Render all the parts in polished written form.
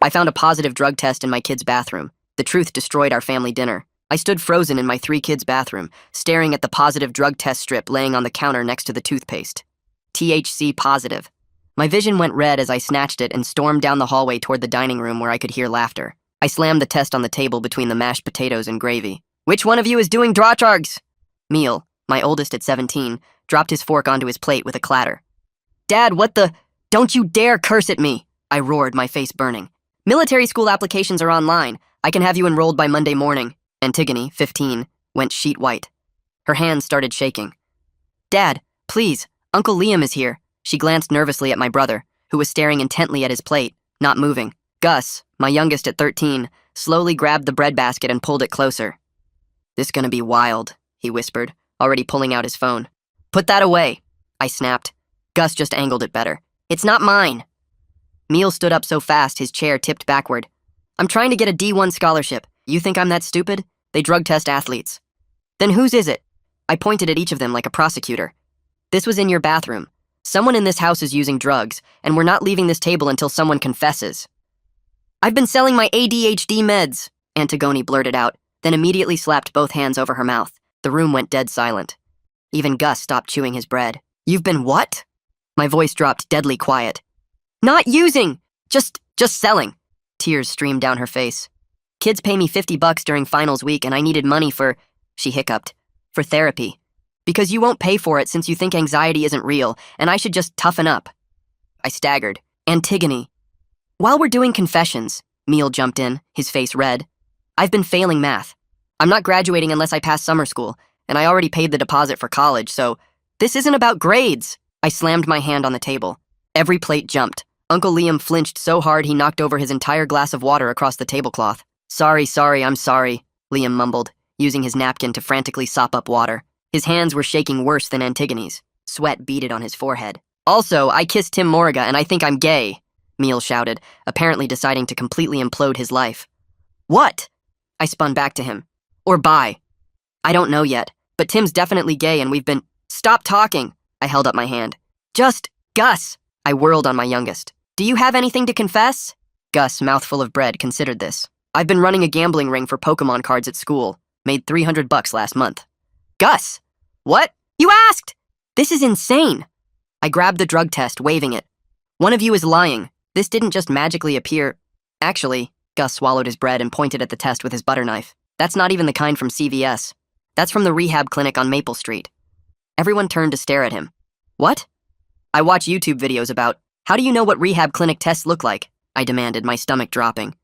I found a positive drug test in my kid's bathroom. The truth destroyed our family dinner. I stood frozen in my 3 kids' bathroom, staring at the positive drug test strip laying on the counter next to the toothpaste. THC positive. My vision went red as I snatched it and stormed down the hallway toward the dining room where I could hear laughter. I slammed the test on the table between the mashed potatoes and gravy. "Which one of you is doing drugs?" Meal, my oldest at 17, dropped his fork onto his plate with a clatter. "Dad, what the— Don't you dare curse at me!" I roared, my face burning. "Military school applications are online. I can have you enrolled by Monday morning." Antigone, 15, went sheet white. Her hands started shaking. "Dad, please, Uncle Liam is here." She glanced nervously at my brother, who was staring intently at his plate, not moving. Gus, my youngest at 13, slowly grabbed the breadbasket and pulled it closer. "This gonna be wild," he whispered, already pulling out his phone. "Put that away," I snapped. Gus just angled it better. "It's not mine." Meal stood up so fast his chair tipped backward. "I'm trying to get a D1 scholarship. You think I'm that stupid? They drug test athletes." "Then whose is it?" I pointed at each of them like a prosecutor. "This was in your bathroom. Someone in this house is using drugs, and we're not leaving this table until someone confesses." "I've been selling my ADHD meds," Antigone blurted out, then immediately slapped both hands over her mouth. The room went dead silent. Even Gus stopped chewing his bread. "You've been what?" My voice dropped deadly quiet. "Not using! Just selling." Tears streamed down her face. "Kids pay me $50 during finals week and I needed money for," she hiccuped, "for therapy. Because you won't pay for it since you think anxiety isn't real and I should just toughen up." I staggered. "Antigone." "While we're doing confessions," Meal jumped in, his face red, "I've been failing math. I'm not graduating unless I pass summer school, and I already paid the deposit for college, so this isn't about grades." I slammed my hand on the table. Every plate jumped. Uncle Liam flinched so hard he knocked over his entire glass of water across the tablecloth. Sorry, I'm sorry," Liam mumbled, using his napkin to frantically sop up water. His hands were shaking worse than Antigone's. Sweat beaded on his forehead. "Also, I kissed Tim Morriga and I think I'm gay," Meal shouted, apparently deciding to completely implode his life. "What?" I spun back to him. "Or bi." "I don't know yet, but Tim's definitely gay and we've been—" "Stop talking!" I held up my hand. "Just, Gus!" I whirled on my youngest. "Do you have anything to confess?" Gus, mouthful of bread, considered this. "I've been running a gambling ring for Pokemon cards at school. Made $300 last month." "Gus! What? You asked!" "This is insane!" I grabbed the drug test, waving it. "One of you is lying. This didn't just magically appear." "Actually," Gus swallowed his bread and pointed at the test with his butter knife. "That's not even the kind from CVS. That's from the rehab clinic on Maple Street." Everyone turned to stare at him. "What?" "I watch YouTube videos about— How do you know what rehab clinic tests look like?" I demanded, my stomach dropping.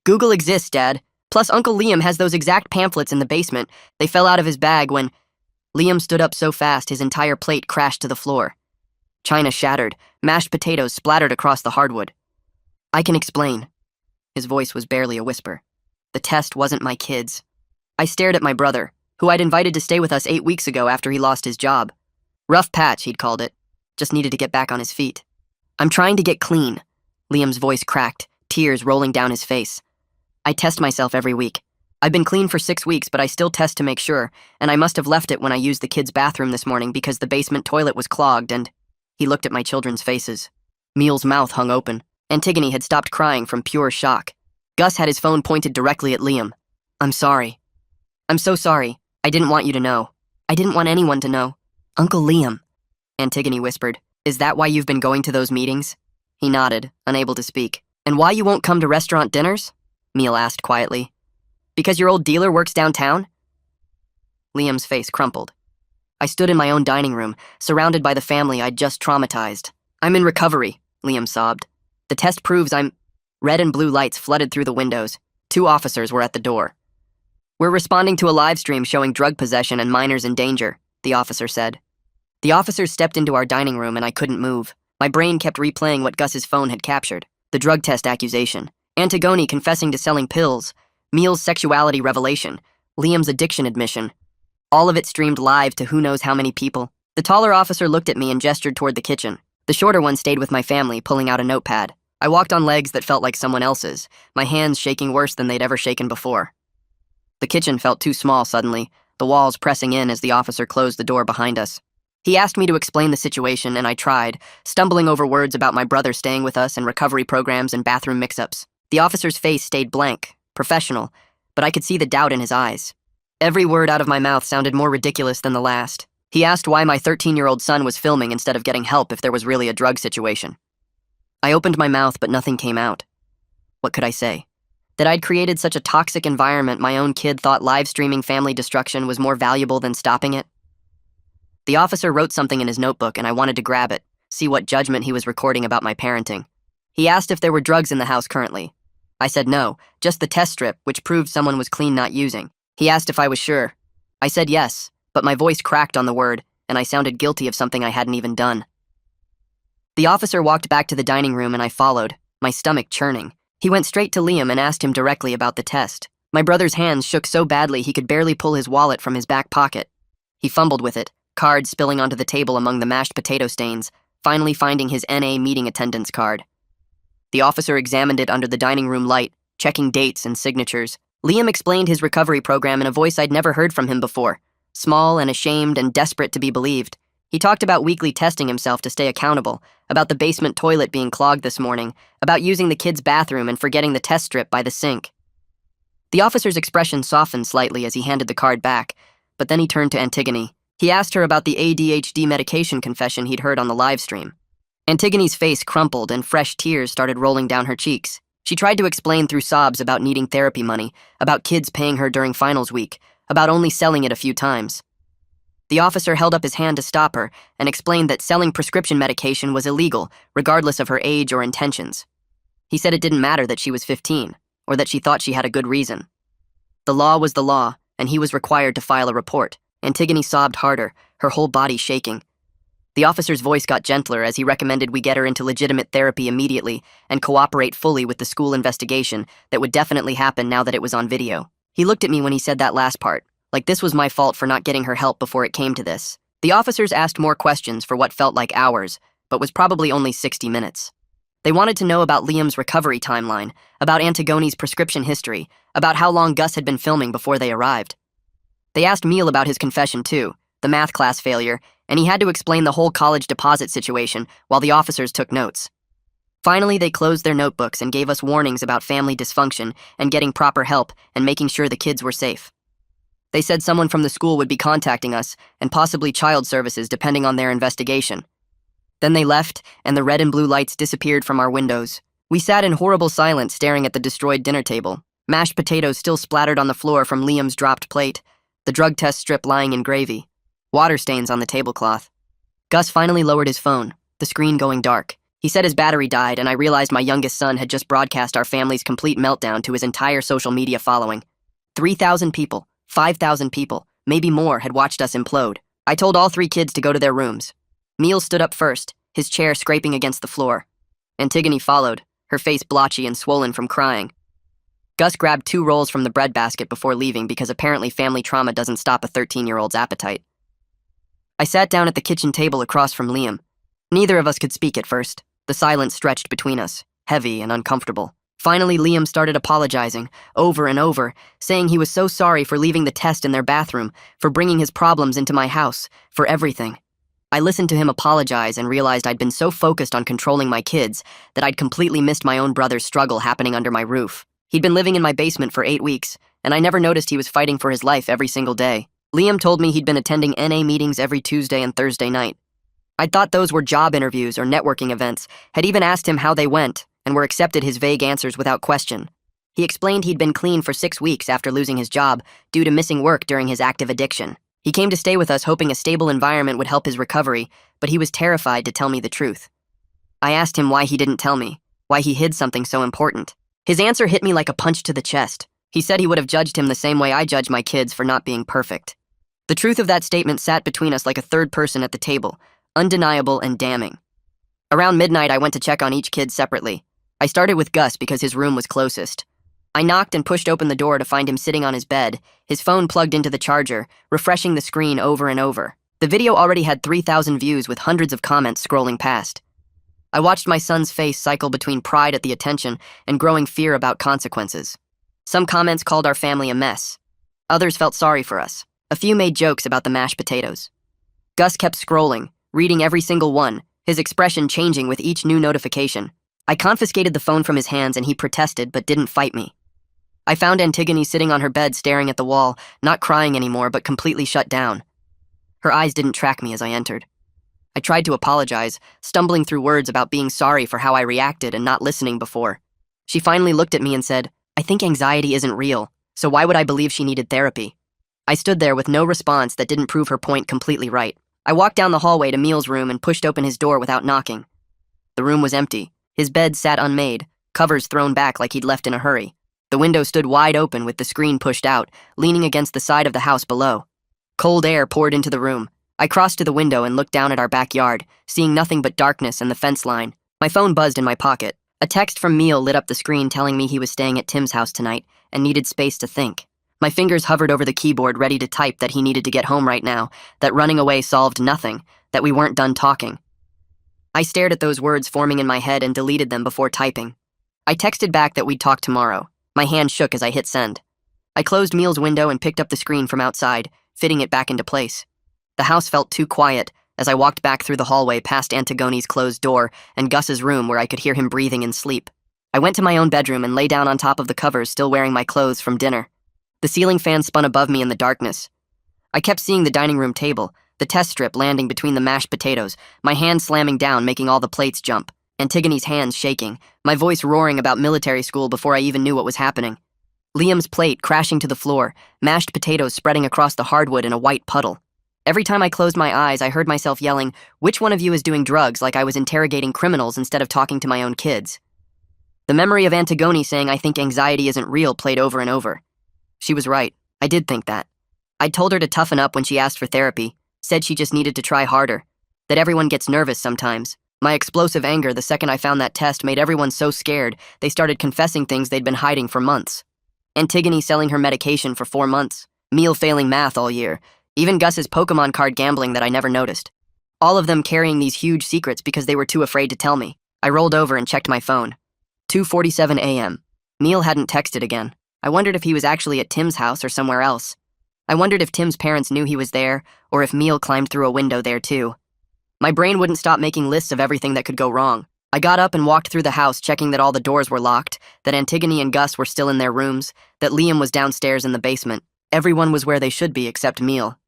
"Google exists, Dad. Plus Uncle Liam has those exact pamphlets in the basement. They fell out of his bag when—" Liam stood up so fast his entire plate crashed to the floor. China shattered, mashed potatoes splattered across the hardwood. "I can explain." His voice was barely a whisper. "The test wasn't my kids." I stared at my brother, who I'd invited to stay with us 8 weeks ago after he lost his job. Rough patch, he'd called it. Just needed to get back on his feet. "I'm trying to get clean." Liam's voice cracked, tears rolling down his face. "I test myself every week. I've been clean for 6 weeks, but I still test to make sure, and I must have left it when I used the kids' bathroom this morning because the basement toilet was clogged and—" He looked at my children's faces. Meal's mouth hung open. Antigone had stopped crying from pure shock. Gus had his phone pointed directly at Liam. "I'm sorry. I'm so sorry. I didn't want you to know. I didn't want anyone to know." "Uncle Liam," Antigone whispered, "is that why you've been going to those meetings?" He nodded, unable to speak. "And why you won't come to restaurant dinners?" Meal asked quietly. "Because your old dealer works downtown?" Liam's face crumpled. I stood in my own dining room, surrounded by the family I'd just traumatized. "I'm in recovery," Liam sobbed. "The test proves I'm—" Red and blue lights flooded through the windows. 2 officers were at the door. "We're responding to a live stream showing drug possession and minors in danger," the officer said. The officers stepped into our dining room and I couldn't move. My brain kept replaying what Gus's phone had captured. The drug test accusation. Antigone confessing to selling pills. Meal's sexuality revelation. Liam's addiction admission. All of it streamed live to who knows how many people. The taller officer looked at me and gestured toward the kitchen. The shorter one stayed with my family, pulling out a notepad. I walked on legs that felt like someone else's, my hands shaking worse than they'd ever shaken before. The kitchen felt too small suddenly, the walls pressing in as the officer closed the door behind us. He asked me to explain the situation, and I tried, stumbling over words about my brother staying with us and recovery programs and bathroom mix-ups. The officer's face stayed blank, professional, but I could see the doubt in his eyes. Every word out of my mouth sounded more ridiculous than the last. He asked why my 13-year-old son was filming instead of getting help if there was really a drug situation. I opened my mouth, but nothing came out. What could I say? That I'd created such a toxic environment my own kid thought live streaming family destruction was more valuable than stopping it? The officer wrote something in his notebook and I wanted to grab it, see what judgment he was recording about my parenting. He asked if there were drugs in the house currently. I said no, just the test strip, which proved someone was clean not using. He asked if I was sure. I said yes, but my voice cracked on the word, and I sounded guilty of something I hadn't even done. The officer walked back to the dining room and I followed, my stomach churning. He went straight to Liam and asked him directly about the test. My brother's hands shook so badly he could barely pull his wallet from his back pocket. He fumbled with it, cards spilling onto the table among the mashed potato stains, finally finding his NA meeting attendance card. The officer examined it under the dining room light, checking dates and signatures. Liam explained his recovery program in a voice I'd never heard from him before, small and ashamed and desperate to be believed. He talked about weekly testing himself to stay accountable, about the basement toilet being clogged this morning, about using the kids' bathroom and forgetting the test strip by the sink. The officer's expression softened slightly as he handed the card back, but then he turned to Antigone. He asked her about the ADHD medication confession he'd heard on the live stream. Antigone's face crumpled and fresh tears started rolling down her cheeks. She tried to explain through sobs about needing therapy money, about kids paying her during finals week, about only selling it a few times. The officer held up his hand to stop her and explained that selling prescription medication was illegal, regardless of her age or intentions. He said it didn't matter that she was 15, or that she thought she had a good reason. The law was the law, and he was required to file a report. Antigone sobbed harder, her whole body shaking. The officer's voice got gentler as he recommended we get her into legitimate therapy immediately and cooperate fully with the school investigation that would definitely happen now that it was on video. He looked at me when he said that last part, like this was my fault for not getting her help before it came to this. The officers asked more questions for what felt like hours, but was probably only 60 minutes. They wanted to know about Liam's recovery timeline, about Antigone's prescription history, about how long Gus had been filming before they arrived. They asked Neil about his confession too, the math class failure, and he had to explain the whole college deposit situation while the officers took notes. Finally, they closed their notebooks and gave us warnings about family dysfunction and getting proper help and making sure the kids were safe. They said someone from the school would be contacting us, and possibly child services depending on their investigation. Then they left, and the red and blue lights disappeared from our windows. We sat in horrible silence staring at the destroyed dinner table, mashed potatoes still splattered on the floor from Liam's dropped plate, the drug test strip lying in gravy, water stains on the tablecloth. Gus finally lowered his phone, the screen going dark. He said his battery died, and I realized my youngest son had just broadcast our family's complete meltdown to his entire social media following. 3,000 people. 5,000 people, maybe more, had watched us implode. I told all 3 kids to go to their rooms. Neil stood up first, his chair scraping against the floor. Antigone followed, her face blotchy and swollen from crying. Gus grabbed 2 rolls from the breadbasket before leaving because apparently family trauma doesn't stop a 13-year-old's appetite. I sat down at the kitchen table across from Liam. Neither of us could speak at first. The silence stretched between us, heavy and uncomfortable. Finally, Liam started apologizing, over and over, saying he was so sorry for leaving the test in their bathroom, for bringing his problems into my house, for everything. I listened to him apologize and realized I'd been so focused on controlling my kids that I'd completely missed my own brother's struggle happening under my roof. He'd been living in my basement for 8 weeks, and I never noticed he was fighting for his life every single day. Liam told me he'd been attending NA meetings every Tuesday and Thursday night. I'd thought those were job interviews or networking events, had even asked him how they went, and were accepted his vague answers without question. He explained he'd been clean for 6 weeks after losing his job due to missing work during his active addiction. He came to stay with us hoping a stable environment would help his recovery, but he was terrified to tell me the truth. I asked him why he didn't tell me, why he hid something so important. His answer hit me like a punch to the chest. He said he would have judged him the same way I judge my kids for not being perfect. The truth of that statement sat between us like a third person at the table, undeniable and damning. Around midnight, I went to check on each kid separately. I started with Gus because his room was closest. I knocked and pushed open the door to find him sitting on his bed, his phone plugged into the charger, refreshing the screen over and over. The video already had 3,000 views with hundreds of comments scrolling past. I watched my son's face cycle between pride at the attention and growing fear about consequences. Some comments called our family a mess. Others felt sorry for us. A few made jokes about the mashed potatoes. Gus kept scrolling, reading every single one, his expression changing with each new notification. I confiscated the phone from his hands and he protested but didn't fight me. I found Antigone sitting on her bed staring at the wall, not crying anymore but completely shut down. Her eyes didn't track me as I entered. I tried to apologize, stumbling through words about being sorry for how I reacted and not listening before. She finally looked at me and said, "I think anxiety isn't real, so why would I believe she needed therapy?" I stood there with no response that didn't prove her point completely right. I walked down the hallway to Meal's room and pushed open his door without knocking. The room was empty. His bed sat unmade, covers thrown back like he'd left in a hurry. The window stood wide open with the screen pushed out, leaning against the side of the house below. Cold air poured into the room. I crossed to the window and looked down at our backyard, seeing nothing but darkness and the fence line. My phone buzzed in my pocket. A text from Meal lit up the screen telling me he was staying at Tim's house tonight and needed space to think. My fingers hovered over the keyboard ready to type that he needed to get home right now, that running away solved nothing, that we weren't done talking. I stared at those words forming in my head and deleted them before typing. I texted back that we'd talk tomorrow. My hand shook as I hit send. I closed Meal's window and picked up the screen from outside, fitting it back into place. The house felt too quiet as I walked back through the hallway past Antigone's closed door and Gus's room where I could hear him breathing in sleep. I went to my own bedroom and lay down on top of the covers, still wearing my clothes from dinner. The ceiling fan spun above me in the darkness. I kept seeing the dining room table, the test strip landing between the mashed potatoes, my hand slamming down, making all the plates jump, Antigone's hands shaking, my voice roaring about military school before I even knew what was happening. Liam's plate crashing to the floor, mashed potatoes spreading across the hardwood in a white puddle. Every time I closed my eyes, I heard myself yelling, "Which one of you is doing drugs?" like I was interrogating criminals instead of talking to my own kids. The memory of Antigone saying, "I think anxiety isn't real," played over and over. She was right. I did think that. I'd told her to toughen up when she asked for therapy, said she just needed to try harder, that everyone gets nervous sometimes. My explosive anger the second I found that test made everyone so scared they started confessing things they'd been hiding for months. Antigone selling her medication for 4 months, Meal failing math all year, even Gus's Pokemon card gambling that I never noticed. All of them carrying these huge secrets because they were too afraid to tell me. I rolled over and checked my phone. 2:47 a.m. Meal hadn't texted again. I wondered if he was actually at Tim's house or somewhere else. I wondered if Tim's parents knew he was there, or if Meal climbed through a window there too. My brain wouldn't stop making lists of everything that could go wrong. I got up and walked through the house, checking that all the doors were locked, that Antigone and Gus were still in their rooms, that Liam was downstairs in the basement. Everyone was where they should be except Meal.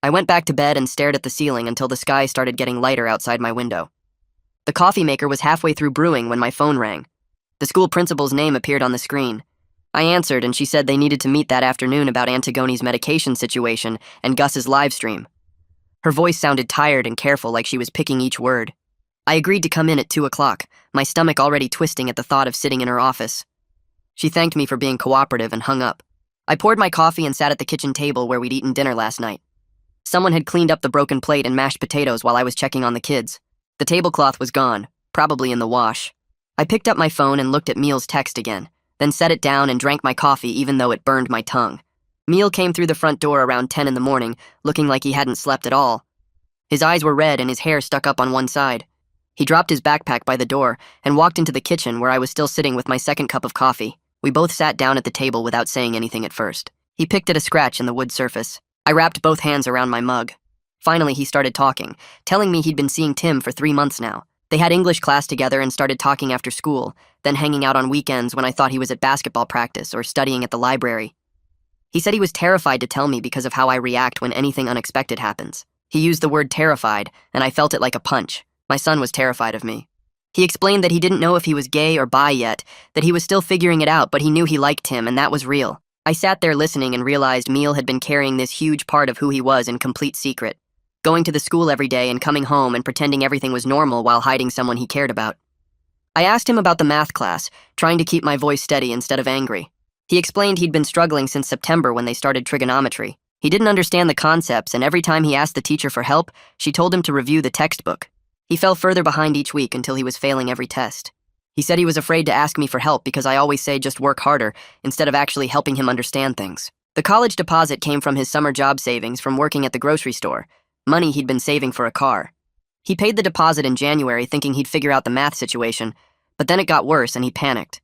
I went back to bed and stared at the ceiling until the sky started getting lighter outside my window. The coffee maker was halfway through brewing when my phone rang. The school principal's name appeared on the screen. I answered and she said they needed to meet that afternoon about Antigone's medication situation and Gus's live stream. Her voice sounded tired and careful, like she was picking each word. I agreed to come in at 2 o'clock, my stomach already twisting at the thought of sitting in her office. She thanked me for being cooperative and hung up. I poured my coffee and sat at the kitchen table where we'd eaten dinner last night. Someone had cleaned up the broken plate and mashed potatoes while I was checking on the kids. The tablecloth was gone, probably in the wash. I picked up my phone and looked at Meal's text again, then set it down and drank my coffee even though it burned my tongue. Meal came through the front door around 10 in the morning, looking like he hadn't slept at all. His eyes were red and his hair stuck up on one side. He dropped his backpack by the door and walked into the kitchen where I was still sitting with my second cup of coffee. We both sat down at the table without saying anything at first. He picked at a scratch in the wood surface. I wrapped both hands around my mug. Finally, he started talking, telling me he'd been seeing Tim for 3 months now. They had English class together and started talking after school, then hanging out on weekends when I thought he was at basketball practice or studying at the library. He said he was terrified to tell me because of how I react when anything unexpected happens. He used the word terrified, and I felt it like a punch. My son was terrified of me. He explained that he didn't know if he was gay or bi yet, that he was still figuring it out, but he knew he liked Tim, and that was real. I sat there listening and realized Meal had been carrying this huge part of who he was in complete secret, going to the school every day and coming home and pretending everything was normal while hiding someone he cared about. I asked him about the math class, trying to keep my voice steady instead of angry. He explained he'd been struggling since September when they started trigonometry. He didn't understand the concepts, and every time he asked the teacher for help, she told him to review the textbook. He fell further behind each week until he was failing every test. He said he was afraid to ask me for help because I always say just work harder instead of actually helping him understand things. The college deposit came from his summer job savings from working at the grocery store, money he'd been saving for a car. He paid the deposit in January thinking he'd figure out the math situation, but then it got worse and he panicked.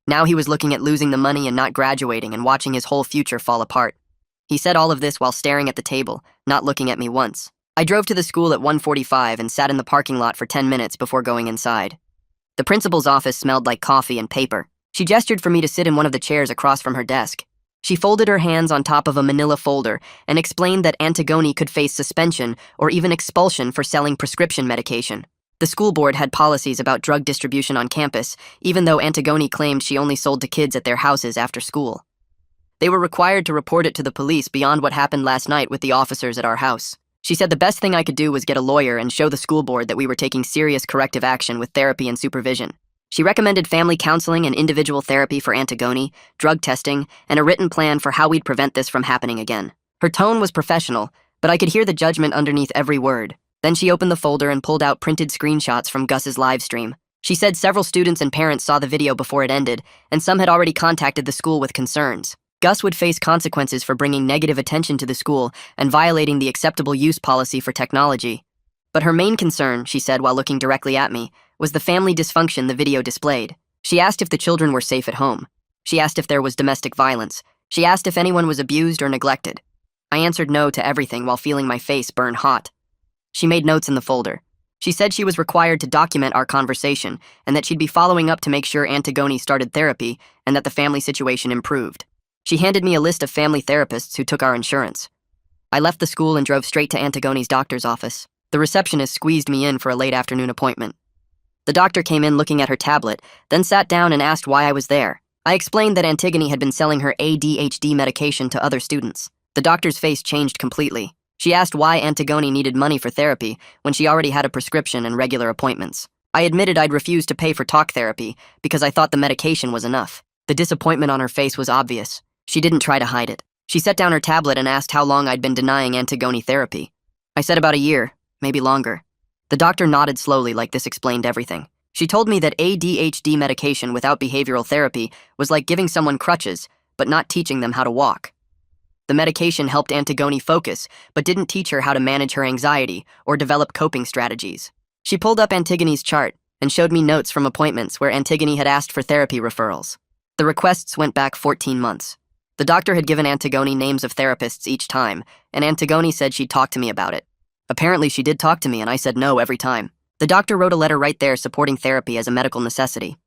Now he was looking at losing the money and not graduating and watching his whole future fall apart. He said all of this while staring at the table, not looking at me once. I drove to the school at 1:45 and sat in the parking lot for 10 minutes before going inside. The principal's office smelled like coffee and paper. She gestured for me to sit in one of the chairs across from her desk. She folded her hands on top of a manila folder and explained that Antigone could face suspension or even expulsion for selling prescription medication. The school board had policies about drug distribution on campus, even though Antigone claimed she only sold to kids at their houses after school. They were required to report it to the police beyond what happened last night with the officers at our house. She said the best thing I could do was get a lawyer and show the school board that we were taking serious corrective action with therapy and supervision. She recommended family counseling and individual therapy for Antigone, drug testing, and a written plan for how we'd prevent this from happening again. Her tone was professional, but I could hear the judgment underneath every word. Then she opened the folder and pulled out printed screenshots from Gus's live stream. She said several students and parents saw the video before it ended, and some had already contacted the school with concerns. Gus would face consequences for bringing negative attention to the school and violating the acceptable use policy for technology. But her main concern, she said while looking directly at me, was the family dysfunction the video displayed. She asked if the children were safe at home. She asked if there was domestic violence. She asked if anyone was abused or neglected. I answered no to everything while feeling my face burn hot. She made notes in the folder. She said she was required to document our conversation and that she'd be following up to make sure Antigone started therapy and that the family situation improved. She handed me a list of family therapists who took our insurance. I left the school and drove straight to Antigone's doctor's office. The receptionist squeezed me in for a late afternoon appointment. The doctor came in looking at her tablet, then sat down and asked why I was there. I explained that Antigone had been selling her ADHD medication to other students. The doctor's face changed completely. She asked why Antigone needed money for therapy when she already had a prescription and regular appointments. I admitted I'd refused to pay for talk therapy because I thought the medication was enough. The disappointment on her face was obvious. She didn't try to hide it. She set down her tablet and asked how long I'd been denying Antigone therapy. I said about a year, maybe longer. The doctor nodded slowly like this explained everything. She told me that ADHD medication without behavioral therapy was like giving someone crutches, but not teaching them how to walk. The medication helped Antigone focus, but didn't teach her how to manage her anxiety or develop coping strategies. She pulled up Antigone's chart and showed me notes from appointments where Antigone had asked for therapy referrals. The requests went back 14 months. The doctor had given Antigone names of therapists each time, and Antigone said she'd talk to me about it. Apparently she did talk to me and I said no every time. The doctor wrote a letter right there supporting therapy as a medical necessity.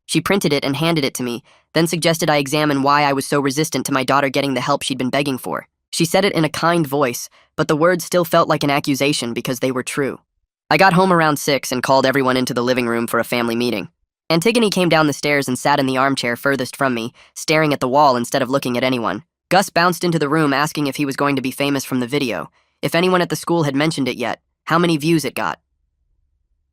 She printed it and handed it to me, then suggested I examine why I was so resistant to my daughter getting the help she'd been begging for. She said it in a kind voice, but the words still felt like an accusation because they were true. I got home around 6 and called everyone into the living room for a family meeting. Antigone came down the stairs and sat in the armchair furthest from me, staring at the wall instead of looking at anyone. Gus bounced into the room asking if he was going to be famous from the video, if anyone at the school had mentioned it yet, how many views it got.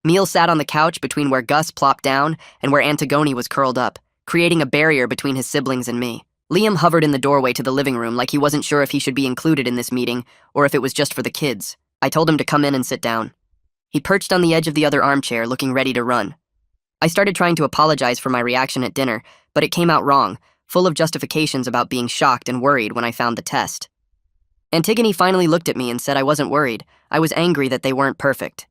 Neil sat on the couch between where Gus plopped down and where Antigone was curled up, creating a barrier between his siblings and me. Liam hovered in the doorway to the living room like he wasn't sure if he should be included in this meeting or if it was just for the kids. I told him to come in and sit down. He perched on the edge of the other armchair, looking ready to run. I started trying to apologize for my reaction at dinner, but it came out wrong, full of justifications about being shocked and worried when I found the test. Antigone finally looked at me and said I wasn't worried. I was angry that they weren't perfect.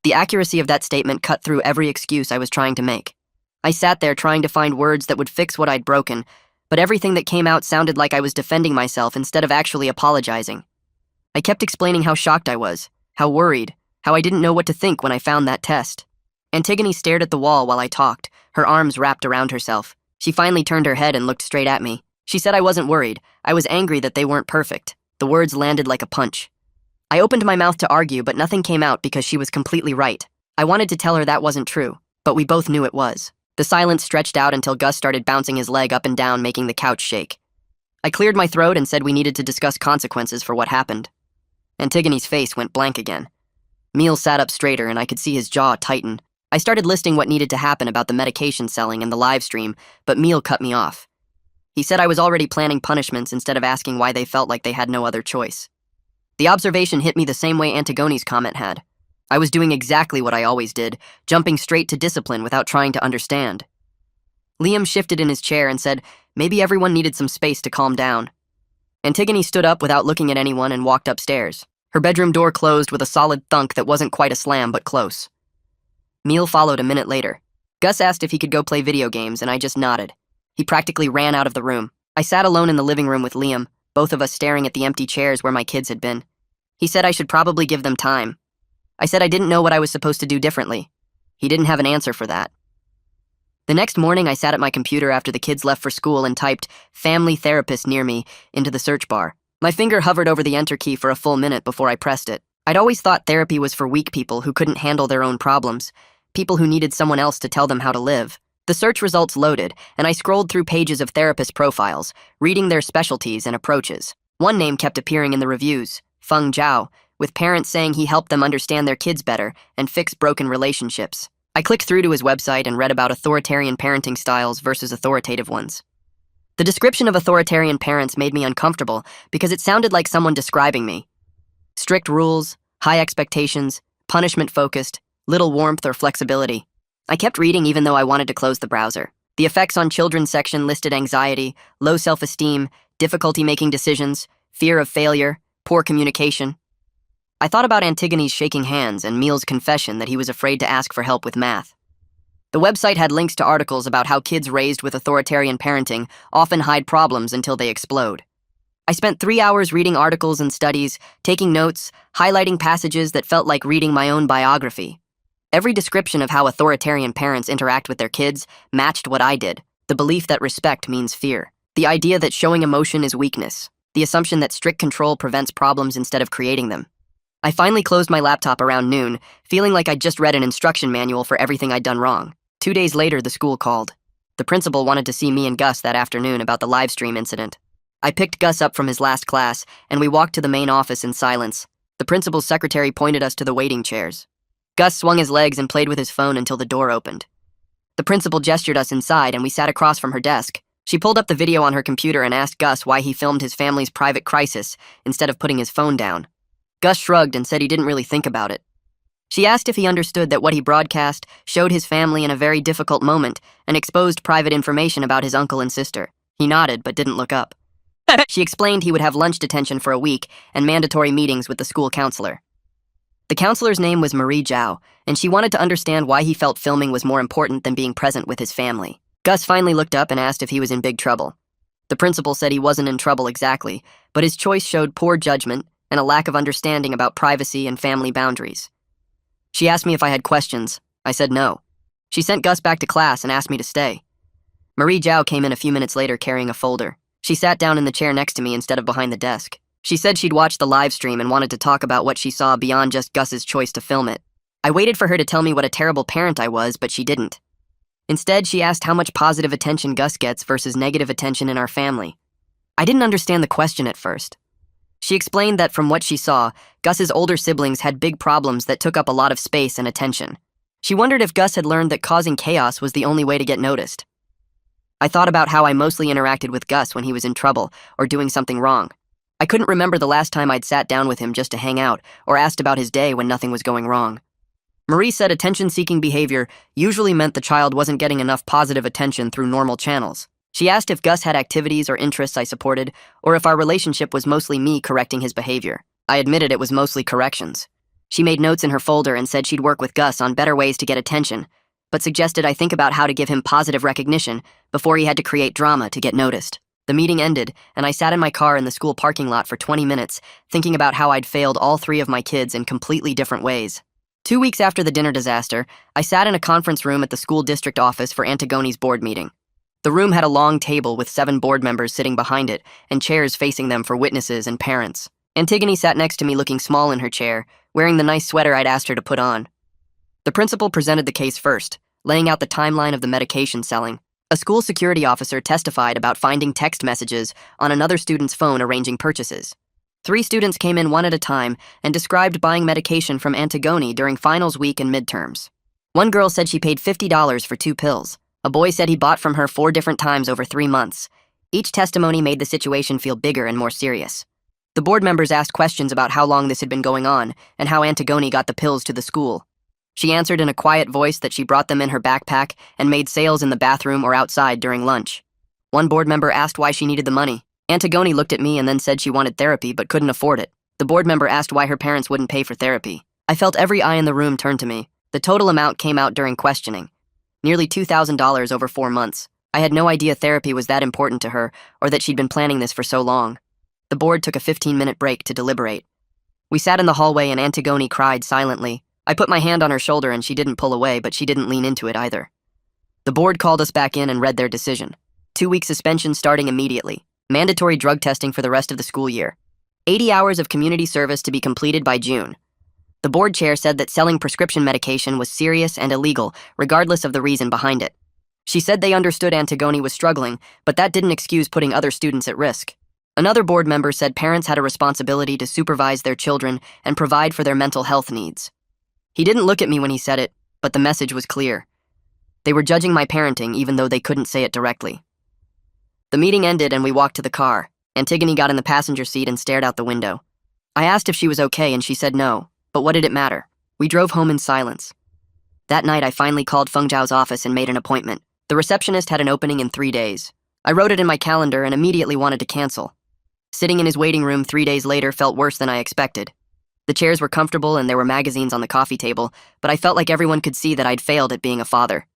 The accuracy of that statement cut through every excuse I was trying to make. I sat there trying to find words that would fix what I'd broken, but everything that came out sounded like I was defending myself instead of actually apologizing. I kept explaining how shocked I was, how worried, how I didn't know what to think when I found that test. Antigone stared at the wall while I talked, her arms wrapped around herself. She finally turned her head and looked straight at me. She said I wasn't worried. I was angry that they weren't perfect. The words landed like a punch. I opened my mouth to argue, but nothing came out because she was completely right. I wanted to tell her that wasn't true, but we both knew it was. The silence stretched out until Gus started bouncing his leg up and down, making the couch shake. I cleared my throat and said we needed to discuss consequences for what happened. Antigone's face went blank again. Neil sat up straighter and I could see his jaw tighten. I started listing what needed to happen about the medication selling and the live stream, but Neil cut me off. He said I was already planning punishments instead of asking why they felt like they had no other choice. The observation hit me the same way Antigone's comment had. I was doing exactly what I always did, jumping straight to discipline without trying to understand. Liam shifted in his chair and said maybe everyone needed some space to calm down. Antigone stood up without looking at anyone and walked upstairs. Her bedroom door closed with a solid thunk that wasn't quite a slam but close. Neil followed a minute later. Gus asked if he could go play video games, and I just nodded. He practically ran out of the room. I sat alone in the living room with Liam, both of us staring at the empty chairs where my kids had been. He said I should probably give them time. I said I didn't know what I was supposed to do differently. He didn't have an answer for that. The next morning, I sat at my computer after the kids left for school and typed "family therapist near me" into the search bar. My finger hovered over the enter key for a full minute before I pressed it. I'd always thought therapy was for weak people who couldn't handle their own problems, people who needed someone else to tell them how to live. The search results loaded, and I scrolled through pages of therapist profiles, reading their specialties and approaches. One name kept appearing in the reviews, Feng Zhao, with parents saying he helped them understand their kids better and fix broken relationships. I clicked through to his website and read about authoritarian parenting styles versus authoritative ones. The description of authoritarian parents made me uncomfortable because it sounded like someone describing me. Strict rules, high expectations, punishment-focused, little warmth or flexibility. I kept reading even though I wanted to close the browser. The effects on children section listed anxiety, low self-esteem, difficulty making decisions, fear of failure, poor communication. I thought about Antigone's shaking hands and Meal's confession that he was afraid to ask for help with math. The website had links to articles about how kids raised with authoritarian parenting often hide problems until they explode. I spent 3 hours reading articles and studies, taking notes, highlighting passages that felt like reading my own biography. Every description of how authoritarian parents interact with their kids matched what I did: the belief that respect means fear, the idea that showing emotion is weakness, the assumption that strict control prevents problems instead of creating them. I finally closed my laptop around noon, feeling like I'd just read an instruction manual for everything I'd done wrong. 2 days later, the school called. The principal wanted to see me and Gus that afternoon about the live stream incident. I picked Gus up from his last class, and we walked to the main office in silence. The principal's secretary pointed us to the waiting chairs. Gus swung his legs and played with his phone until the door opened. The principal gestured us inside, and we sat across from her desk. She pulled up the video on her computer and asked Gus why he filmed his family's private crisis instead of putting his phone down. Gus shrugged and said he didn't really think about it. She asked if he understood that what he broadcast showed his family in a very difficult moment and exposed private information about his uncle and sister. He nodded but didn't look up. She explained he would have lunch detention for a week and mandatory meetings with the school counselor. The counselor's name was Marie Zhao, and she wanted to understand why he felt filming was more important than being present with his family. Gus finally looked up and asked if he was in big trouble. The principal said he wasn't in trouble exactly, but his choice showed poor judgment and a lack of understanding about privacy and family boundaries. She asked me if I had questions. I said no. She sent Gus back to class and asked me to stay. Marie Zhao came in a few minutes later carrying a folder. She sat down in the chair next to me instead of behind the desk. She said she'd watched the live stream and wanted to talk about what she saw beyond just Gus's choice to film it. I waited for her to tell me what a terrible parent I was, but she didn't. Instead, she asked how much positive attention Gus gets versus negative attention in our family. I didn't understand the question at first. She explained that from what she saw, Gus's older siblings had big problems that took up a lot of space and attention. She wondered if Gus had learned that causing chaos was the only way to get noticed. I thought about how I mostly interacted with Gus when he was in trouble or doing something wrong. I couldn't remember the last time I'd sat down with him just to hang out or asked about his day when nothing was going wrong. Marie said attention-seeking behavior usually meant the child wasn't getting enough positive attention through normal channels. She asked if Gus had activities or interests I supported, or if our relationship was mostly me correcting his behavior. I admitted it was mostly corrections. She made notes in her folder and said she'd work with Gus on better ways to get attention, but suggested I think about how to give him positive recognition before he had to create drama to get noticed. The meeting ended, and I sat in my car in the school parking lot for 20 minutes, thinking about how I'd failed all 3 of my kids in completely different ways. 2 weeks after the dinner disaster, I sat in a conference room at the school district office for Antigone's board meeting. The room had a long table with 7 board members sitting behind it and chairs facing them for witnesses and parents. Antigone sat next to me looking small in her chair, wearing the nice sweater I'd asked her to put on. The principal presented the case first, laying out the timeline of the medication selling. A school security officer testified about finding text messages on another student's phone arranging purchases. 3 students came in one at a time and described buying medication from Antigone during finals week and midterms. One girl said she paid $50 for 2 pills. A boy said he bought from her 4 different times over 3 months. Each testimony made the situation feel bigger and more serious. The board members asked questions about how long this had been going on and how Antigone got the pills to the school. She answered in a quiet voice that she brought them in her backpack and made sales in the bathroom or outside during lunch. One board member asked why she needed the money. Antigone looked at me and then said she wanted therapy but couldn't afford it. The board member asked why her parents wouldn't pay for therapy. I felt every eye in the room turn to me. The total amount came out during questioning. Nearly $2,000 over 4 months. I had no idea therapy was that important to her or that she'd been planning this for so long. The board took a 15-minute break to deliberate. We sat in the hallway and Antigone cried silently. I put my hand on her shoulder and she didn't pull away, but she didn't lean into it either. The board called us back in and read their decision. 2-week suspension starting immediately. Mandatory drug testing for the rest of the school year. 80 hours of community service to be completed by June. The board chair said that selling prescription medication was serious and illegal, regardless of the reason behind it. She said they understood Antigone was struggling, but that didn't excuse putting other students at risk. Another board member said parents had a responsibility to supervise their children and provide for their mental health needs. He didn't look at me when he said it, but the message was clear. They were judging my parenting even though they couldn't say it directly. The meeting ended and we walked to the car. Antigone got in the passenger seat and stared out the window. I asked if she was okay and she said no, but what did it matter? We drove home in silence. That night I finally called Feng Zhao's office and made an appointment. The receptionist had an opening in 3 days. I wrote it in my calendar and immediately wanted to cancel. Sitting in his waiting room 3 days later felt worse than I expected. The chairs were comfortable and there were magazines on the coffee table, but I felt like everyone could see that I'd failed at being a father.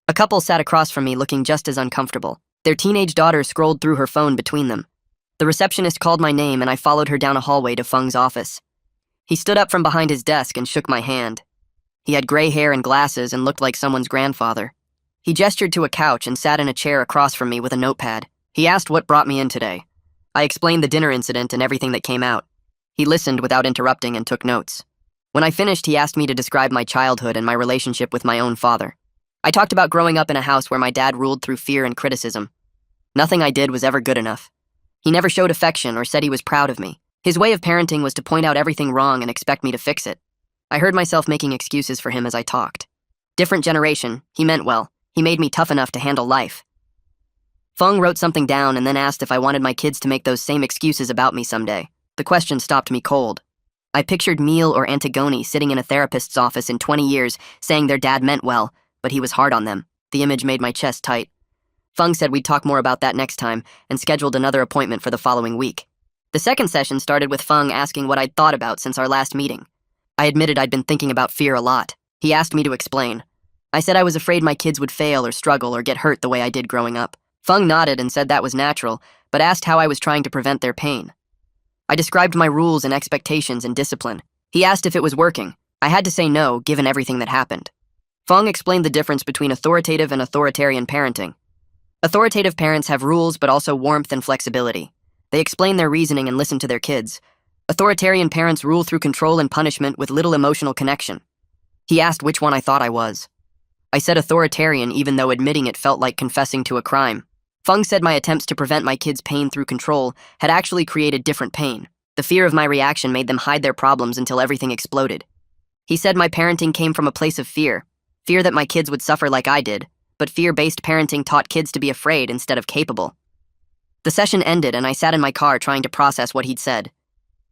A couple sat across from me looking just as uncomfortable. Their teenage daughter scrolled through her phone between them. The receptionist called my name and I followed her down a hallway to Feng's office. He stood up from behind his desk and shook my hand. He had gray hair and glasses and looked like someone's grandfather. He gestured to a couch and sat in a chair across from me with a notepad. He asked what brought me in today. I explained the dinner incident and everything that came out. He listened without interrupting and took notes. When I finished, he asked me to describe my childhood and my relationship with my own father. I talked about growing up in a house where my dad ruled through fear and criticism. Nothing I did was ever good enough. He never showed affection or said he was proud of me. His way of parenting was to point out everything wrong and expect me to fix it. I heard myself making excuses for him as I talked. Different generation, he meant well. He made me tough enough to handle life. Feng wrote something down and then asked if I wanted my kids to make those same excuses about me someday. The question stopped me cold. I pictured Neil or Antigone sitting in a therapist's office in 20 years saying their dad meant well, but he was hard on them. The image made my chest tight. Feng said we'd talk more about that next time and scheduled another appointment for the following week. The second session started with Feng asking what I'd thought about since our last meeting. I admitted I'd been thinking about fear a lot. He asked me to explain. I said I was afraid my kids would fail or struggle or get hurt the way I did growing up. Feng nodded and said that was natural, but asked how I was trying to prevent their pain. I described my rules and expectations and discipline. He asked if it was working. I had to say no, given everything that happened. Feng explained the difference between authoritative and authoritarian parenting. Authoritative parents have rules but also warmth and flexibility. They explain their reasoning and listen to their kids. Authoritarian parents rule through control and punishment with little emotional connection. He asked which one I thought I was. I said authoritarian even though admitting it felt like confessing to a crime. Feng said my attempts to prevent my kids' pain through control had actually created different pain. The fear of my reaction made them hide their problems until everything exploded. He said my parenting came from a place of fear that my kids would suffer like I did, but fear-based parenting taught kids to be afraid instead of capable. The session ended and I sat in my car trying to process what he'd said.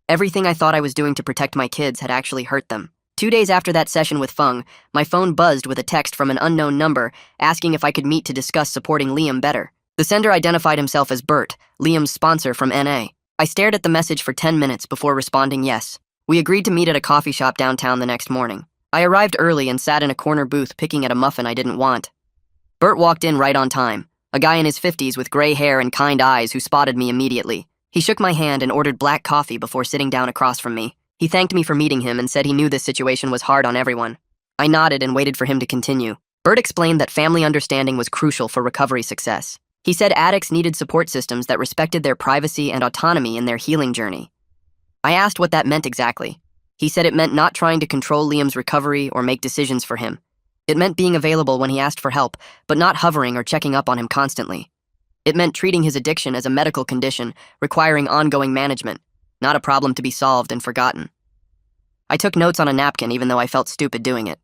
Everything I thought I was doing to protect my kids had actually hurt them. 2 days after that session with Feng, my phone buzzed with a text from an unknown number asking if I could meet to discuss supporting Liam better. The sender identified himself as Bert, Liam's sponsor from NA. I stared at the message for 10 minutes before responding yes. We agreed to meet at a coffee shop downtown the next morning. I arrived early and sat in a corner booth picking at a muffin I didn't want. Bert walked in right on time, a guy in his 50s with gray hair and kind eyes who spotted me immediately. He shook my hand and ordered black coffee before sitting down across from me. He thanked me for meeting him and said he knew this situation was hard on everyone. I nodded and waited for him to continue. Bert explained that family understanding was crucial for recovery success. He said addicts needed support systems that respected their privacy and autonomy in their healing journey. I asked what that meant exactly. He said it meant not trying to control Liam's recovery or make decisions for him. It meant being available when he asked for help, but not hovering or checking up on him constantly. It meant treating his addiction as a medical condition requiring ongoing management, not a problem to be solved and forgotten. I took notes on a napkin even though I felt stupid doing it.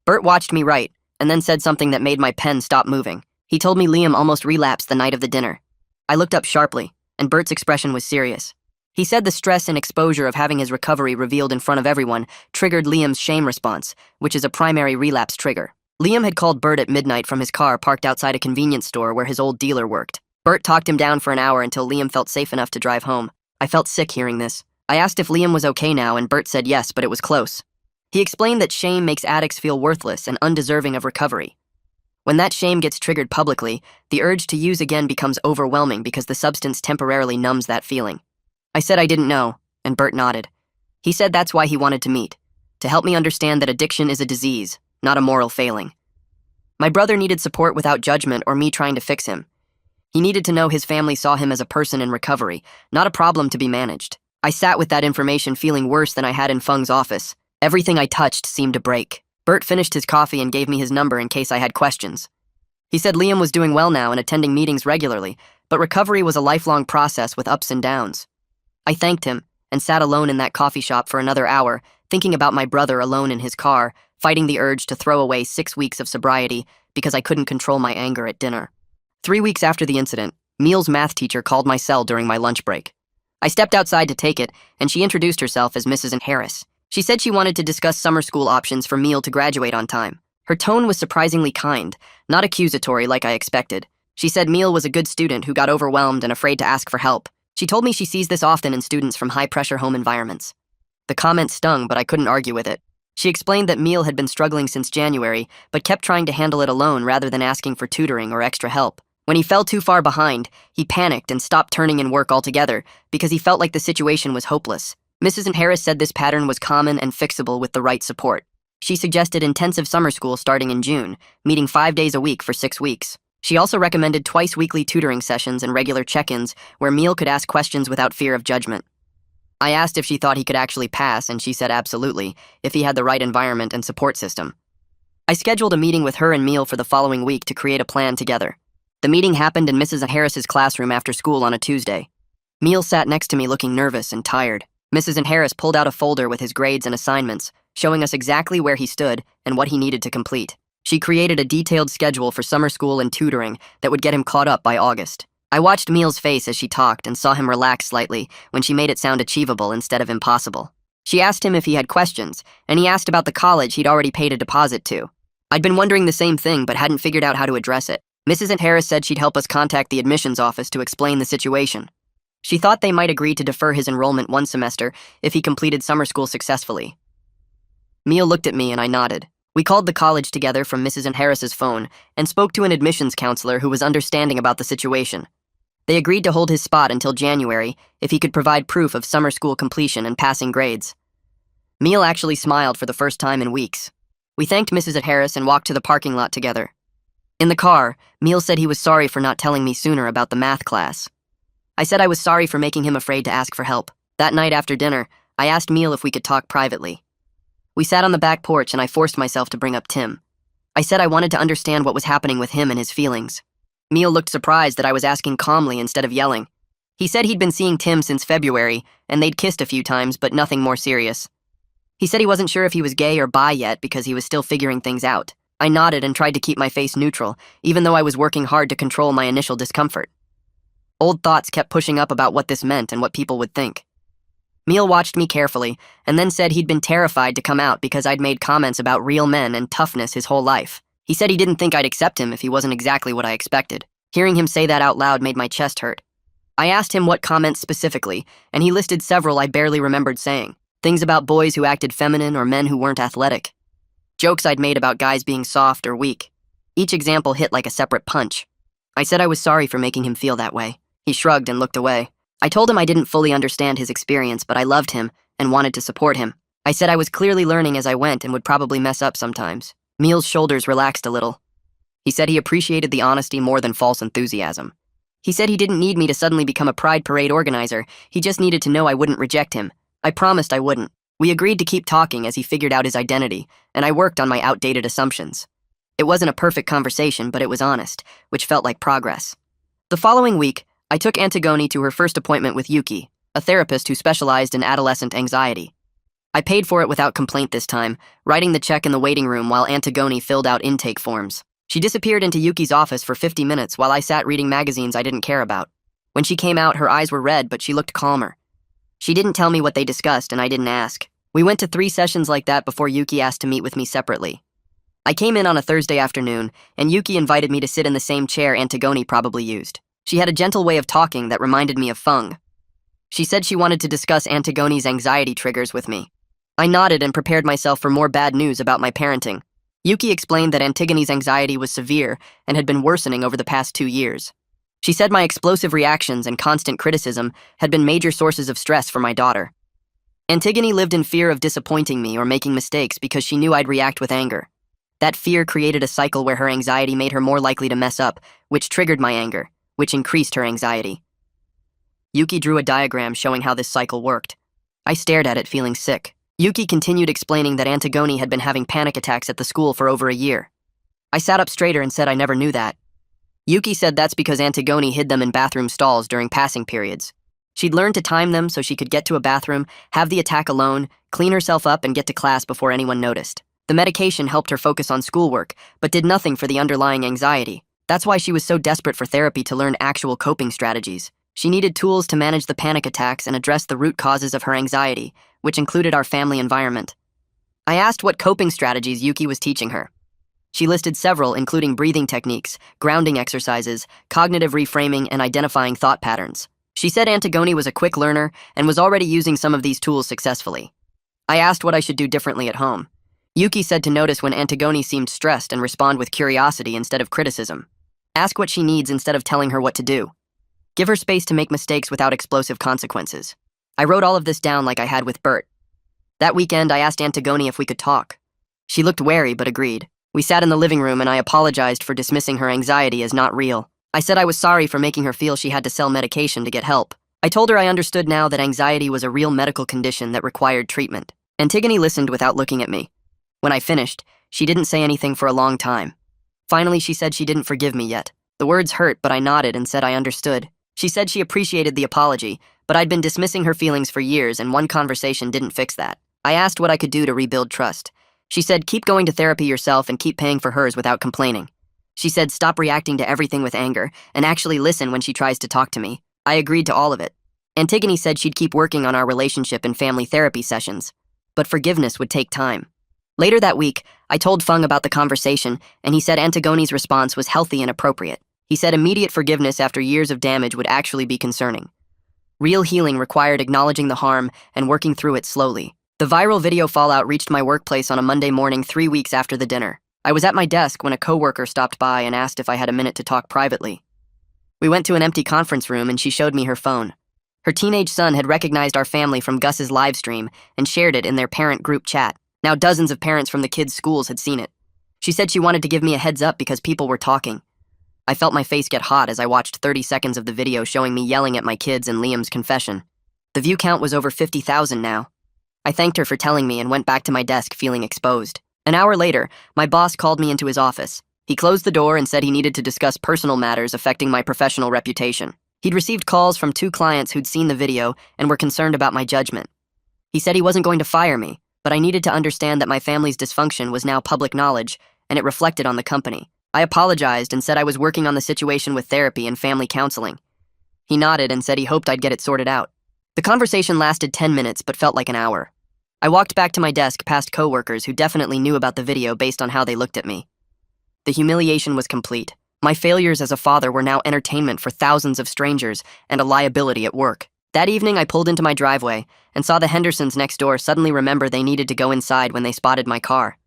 Bert watched me write, and then said something that made my pen stop moving. He told me Liam almost relapsed the night of the dinner. I looked up sharply, and Bert's expression was serious. He said the stress and exposure of having his recovery revealed in front of everyone triggered Liam's shame response, which is a primary relapse trigger. Liam had called Bert at midnight from his car parked outside a convenience store where his old dealer worked. Bert talked him down for an hour until Liam felt safe enough to drive home. I felt sick hearing this. I asked if Liam was okay now, and Bert said yes, but it was close. He explained that shame makes addicts feel worthless and undeserving of recovery. When that shame gets triggered publicly, the urge to use again becomes overwhelming because the substance temporarily numbs that feeling. I said I didn't know, and Bert nodded. He said that's why he wanted to meet, to help me understand that addiction is a disease, not a moral failing. My brother needed support without judgment or me trying to fix him. He needed to know his family saw him as a person in recovery, not a problem to be managed. I sat with that information feeling worse than I had in Feng's office. Everything I touched seemed to break. Bert finished his coffee and gave me his number in case I had questions. He said Liam was doing well now and attending meetings regularly, but recovery was a lifelong process with ups and downs. I thanked him and sat alone in that coffee shop for another hour, thinking about my brother alone in his car, fighting the urge to throw away 6 weeks of sobriety because I couldn't control my anger at dinner. 3 weeks after the incident, Meal's math teacher called my cell during my lunch break. I stepped outside to take it, and she introduced herself as Mrs. Harris. She said she wanted to discuss summer school options for Meal to graduate on time. Her tone was surprisingly kind, not accusatory like I expected. She said Meal was a good student who got overwhelmed and afraid to ask for help. She told me she sees this often in students from high-pressure home environments. The comment stung, but I couldn't argue with it. She explained that Meal had been struggling since January, but kept trying to handle it alone rather than asking for tutoring or extra help. When he fell too far behind, he panicked and stopped turning in work altogether because he felt like the situation was hopeless. Mrs. Harris said this pattern was common and fixable with the right support. She suggested intensive summer school starting in June, meeting 5 days a week for 6 weeks. She also recommended twice-weekly tutoring sessions and regular check-ins where Meal could ask questions without fear of judgment. I asked if she thought he could actually pass, and she said absolutely, if he had the right environment and support system. I scheduled a meeting with her and Meal for the following week to create a plan together. The meeting happened in Mrs. Harris's classroom after school on a Tuesday. Meal sat next to me looking nervous and tired. Mrs. Harris pulled out a folder with his grades and assignments, showing us exactly where he stood and what he needed to complete. She created a detailed schedule for summer school and tutoring that would get him caught up by August. I watched Meal's face as she talked and saw him relax slightly when she made it sound achievable instead of impossible. She asked him if he had questions, and he asked about the college he'd already paid a deposit to. I'd been wondering the same thing but hadn't figured out how to address it. Mrs. Harris said she'd help us contact the admissions office to explain the situation. She thought they might agree to defer his enrollment 1 semester if he completed summer school successfully. Meal looked at me and I nodded. We called the college together from Mrs. Harris's phone and spoke to an admissions counselor who was understanding about the situation. They agreed to hold his spot until January if he could provide proof of summer school completion and passing grades. Meal actually smiled for the first time in weeks. We thanked Mrs. Harris and walked to the parking lot together. In the car, Meal said he was sorry for not telling me sooner about the math class. I said I was sorry for making him afraid to ask for help. That night after dinner, I asked Meal if we could talk privately. We sat on the back porch and I forced myself to bring up Tim. I said I wanted to understand what was happening with him and his feelings. Meal looked surprised that I was asking calmly instead of yelling. He said he'd been seeing Tim since February, and they'd kissed a few times, but nothing more serious. He said he wasn't sure if he was gay or bi yet because he was still figuring things out. I nodded and tried to keep my face neutral, even though I was working hard to control my initial discomfort. Old thoughts kept pushing up about what this meant and what people would think. Meal watched me carefully, and then said he'd been terrified to come out because I'd made comments about real men and toughness his whole life. He said he didn't think I'd accept him if he wasn't exactly what I expected. Hearing him say that out loud made my chest hurt. I asked him what comments specifically, and he listed several I barely remembered saying. Things about boys who acted feminine or men who weren't athletic. Jokes I'd made about guys being soft or weak. Each example hit like a separate punch. I said I was sorry for making him feel that way. He shrugged and looked away. I told him I didn't fully understand his experience, but I loved him and wanted to support him. I said I was clearly learning as I went and would probably mess up sometimes. Meal's shoulders relaxed a little. He said he appreciated the honesty more than false enthusiasm. He said he didn't need me to suddenly become a pride parade organizer, he just needed to know I wouldn't reject him. I promised I wouldn't. We agreed to keep talking as he figured out his identity, and I worked on my outdated assumptions. It wasn't a perfect conversation, but it was honest, which felt like progress. The following week, I took Antigone to her first appointment with Yuki, a therapist who specialized in adolescent anxiety. I paid for it without complaint this time, writing the check in the waiting room while Antigone filled out intake forms. She disappeared into Yuki's office for 50 minutes while I sat reading magazines I didn't care about. When she came out, her eyes were red, but she looked calmer. She didn't tell me what they discussed, and I didn't ask. We went to 3 sessions like that before Yuki asked to meet with me separately. I came in on a Thursday afternoon, and Yuki invited me to sit in the same chair Antigone probably used. She had a gentle way of talking that reminded me of Feng. She said she wanted to discuss Antigone's anxiety triggers with me. I nodded and prepared myself for more bad news about my parenting. Yuki explained that Antigone's anxiety was severe and had been worsening over the past 2 years. She said my explosive reactions and constant criticism had been major sources of stress for my daughter. Antigone lived in fear of disappointing me or making mistakes because she knew I'd react with anger. That fear created a cycle where her anxiety made her more likely to mess up, which triggered my anger, which increased her anxiety. Yuki drew a diagram showing how this cycle worked. I stared at it, feeling sick. Yuki continued explaining that Antigone had been having panic attacks at the school for over a year. I sat up straighter and said I never knew that. Yuki said that's because Antigone hid them in bathroom stalls during passing periods. She'd learned to time them so she could get to a bathroom, have the attack alone, clean herself up, and get to class before anyone noticed. The medication helped her focus on schoolwork, but did nothing for the underlying anxiety. That's why she was so desperate for therapy to learn actual coping strategies. She needed tools to manage the panic attacks and address the root causes of her anxiety, which included our family environment. I asked what coping strategies Yuki was teaching her. She listed several, including breathing techniques, grounding exercises, cognitive reframing, and identifying thought patterns. She said Antigone was a quick learner and was already using some of these tools successfully. I asked what I should do differently at home. Yuki said to notice when Antigone seemed stressed and respond with curiosity instead of criticism. Ask what she needs instead of telling her what to do. Give her space to make mistakes without explosive consequences. I wrote all of this down like I had with Bert. That weekend, I asked Antigone if we could talk. She looked wary but agreed. We sat in the living room and I apologized for dismissing her anxiety as not real. I said I was sorry for making her feel she had to sell medication to get help. I told her I understood now that anxiety was a real medical condition that required treatment. Antigone listened without looking at me. When I finished, she didn't say anything for a long time. Finally, she said she didn't forgive me yet. The words hurt, but I nodded and said I understood. She said she appreciated the apology, but I'd been dismissing her feelings for years and one conversation didn't fix that. I asked what I could do to rebuild trust. She said keep going to therapy yourself and keep paying for hers without complaining. She said stop reacting to everything with anger and actually listen when she tries to talk to me. I agreed to all of it. Antigone said she'd keep working on our relationship in family therapy sessions, but forgiveness would take time. Later that week, I told Fung about the conversation, and he said Antigone's response was healthy and appropriate. He said immediate forgiveness after years of damage would actually be concerning. Real healing required acknowledging the harm and working through it slowly. The viral video fallout reached my workplace on a Monday morning 3 weeks after the dinner. I was at my desk when a coworker stopped by and asked if I had a minute to talk privately. We went to an empty conference room and she showed me her phone. Her teenage son had recognized our family from Gus's live stream and shared it in their parent group chat. Now dozens of parents from the kids' schools had seen it. She said she wanted to give me a heads up because people were talking. I felt my face get hot as I watched 30 seconds of the video showing me yelling at my kids and Liam's confession. The view count was over 50,000 now. I thanked her for telling me and went back to my desk feeling exposed. An hour later, my boss called me into his office. He closed the door and said he needed to discuss personal matters affecting my professional reputation. He'd received calls from 2 clients who'd seen the video and were concerned about my judgment. He said he wasn't going to fire me, but I needed to understand that my family's dysfunction was now public knowledge, and it reflected on the company. I apologized and said I was working on the situation with therapy and family counseling. He nodded and said he hoped I'd get it sorted out. The conversation lasted 10 minutes but felt like an hour. I walked back to my desk past coworkers who definitely knew about the video based on how they looked at me. The humiliation was complete. My failures as a father were now entertainment for thousands of strangers and a liability at work. That evening, I pulled into my driveway and saw the Hendersons next door suddenly remember they needed to go inside when they spotted my car.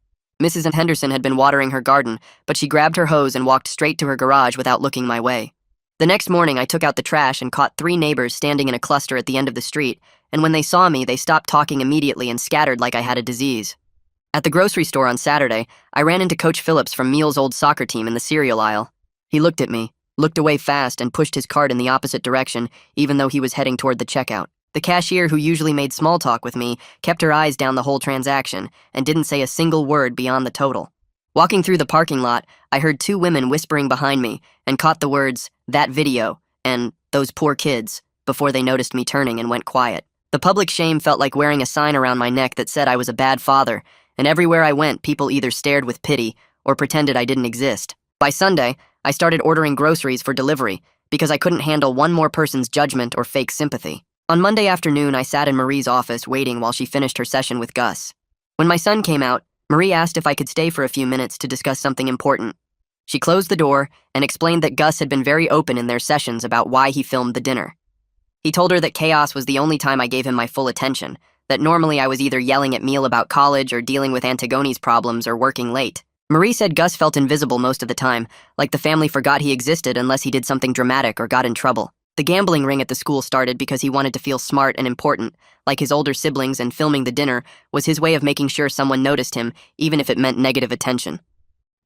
Mrs. Henderson had been watering her garden, but she grabbed her hose and walked straight to her garage without looking my way. The next morning, I took out the trash and caught 3 neighbors standing in a cluster at the end of the street, and when they saw me, they stopped talking immediately and scattered like I had a disease. At the grocery store on Saturday, I ran into Coach Phillips from Meal's old soccer team in the cereal aisle. He looked at me, looked away fast, and pushed his cart in the opposite direction, even though he was heading toward the checkout. The cashier, who usually made small talk with me, kept her eyes down the whole transaction and didn't say a single word beyond the total. Walking through the parking lot, I heard 2 women whispering behind me and caught the words, "that video," and "those poor kids," before they noticed me turning and went quiet. The public shame felt like wearing a sign around my neck that said I was a bad father, and everywhere I went, people either stared with pity or pretended I didn't exist. By Sunday, I started ordering groceries for delivery because I couldn't handle one more person's judgment or fake sympathy. On Monday afternoon, I sat in Marie's office waiting while she finished her session with Gus. When my son came out, Marie asked if I could stay for a few minutes to discuss something important. She closed the door and explained that Gus had been very open in their sessions about why he filmed the dinner. He told her that chaos was the only time I gave him my full attention, that normally I was either yelling at Meal about college or dealing with Antigone's problems or working late. Marie said Gus felt invisible most of the time, like the family forgot he existed unless he did something dramatic or got in trouble. The gambling ring at the school started because he wanted to feel smart and important, like his older siblings, and filming the dinner was his way of making sure someone noticed him, even if it meant negative attention.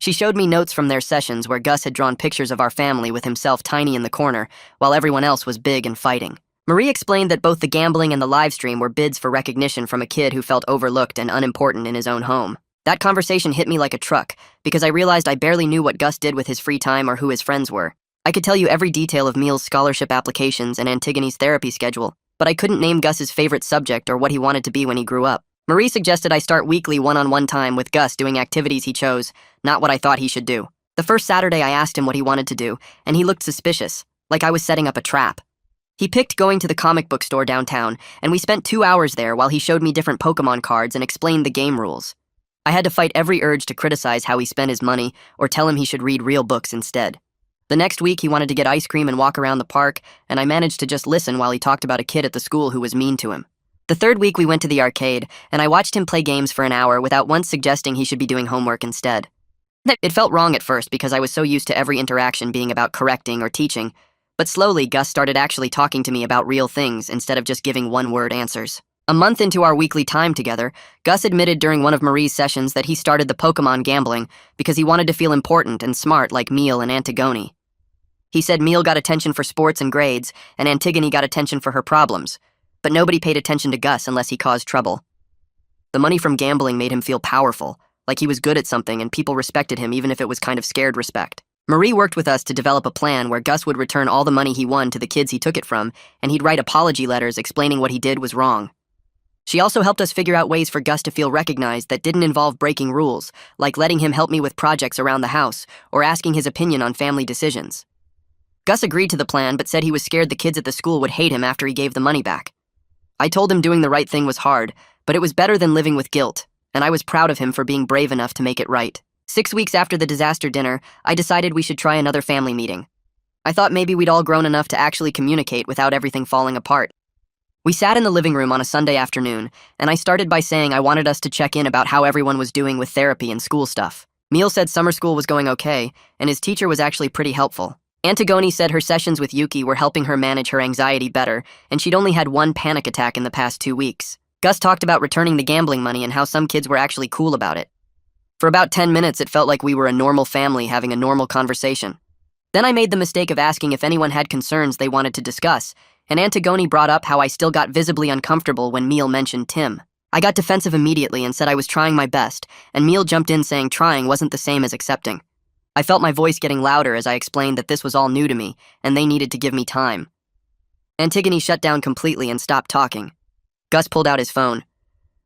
She showed me notes from their sessions where Gus had drawn pictures of our family with himself tiny in the corner, while everyone else was big and fighting. Marie explained that both the gambling and the live stream were bids for recognition from a kid who felt overlooked and unimportant in his own home. That conversation hit me like a truck, because I realized I barely knew what Gus did with his free time or who his friends were. I could tell you every detail of Meal's scholarship applications and Antigone's therapy schedule, but I couldn't name Gus's favorite subject or what he wanted to be when he grew up. Marie suggested I start weekly one-on-one time with Gus doing activities he chose, not what I thought he should do. The first Saturday I asked him what he wanted to do, and he looked suspicious, like I was setting up a trap. He picked going to the comic book store downtown, and we spent 2 hours there while he showed me different Pokemon cards and explained the game rules. I had to fight every urge to criticize how he spent his money or tell him he should read real books instead. The next week he wanted to get ice cream and walk around the park, and I managed to just listen while he talked about a kid at the school who was mean to him. The third week we went to the arcade, and I watched him play games for an hour without once suggesting he should be doing homework instead. It felt wrong at first because I was so used to every interaction being about correcting or teaching, but slowly Gus started actually talking to me about real things instead of just giving one-word answers. A month into our weekly time together, Gus admitted during one of Marie's sessions that he started the Pokemon gambling because he wanted to feel important and smart like Meal and Antigone. He said Meal got attention for sports and grades, and Antigone got attention for her problems, but nobody paid attention to Gus unless he caused trouble. The money from gambling made him feel powerful, like he was good at something and people respected him even if it was kind of scared respect. Marie worked with us to develop a plan where Gus would return all the money he won to the kids he took it from, and he'd write apology letters explaining what he did was wrong. She also helped us figure out ways for Gus to feel recognized that didn't involve breaking rules, like letting him help me with projects around the house or asking his opinion on family decisions. Gus agreed to the plan but said he was scared the kids at the school would hate him after he gave the money back. I told him doing the right thing was hard, but it was better than living with guilt, and I was proud of him for being brave enough to make it right. 6 weeks after the disaster dinner, I decided we should try another family meeting. I thought maybe we'd all grown enough to actually communicate without everything falling apart. We sat in the living room on a Sunday afternoon, and I started by saying I wanted us to check in about how everyone was doing with therapy and school stuff. Meal said summer school was going okay, and his teacher was actually pretty helpful. Antigone said her sessions with Yuki were helping her manage her anxiety better, and she'd only had one panic attack in the past 2 weeks. Gus talked about returning the gambling money and how some kids were actually cool about it. For about 10 minutes, it felt like we were a normal family having a normal conversation. Then I made the mistake of asking if anyone had concerns they wanted to discuss, and Antigone brought up how I still got visibly uncomfortable when Meal mentioned Tim. I got defensive immediately and said I was trying my best, and Meal jumped in saying trying wasn't the same as accepting. I felt my voice getting louder as I explained that this was all new to me, and they needed to give me time. Antigone shut down completely and stopped talking. Gus pulled out his phone.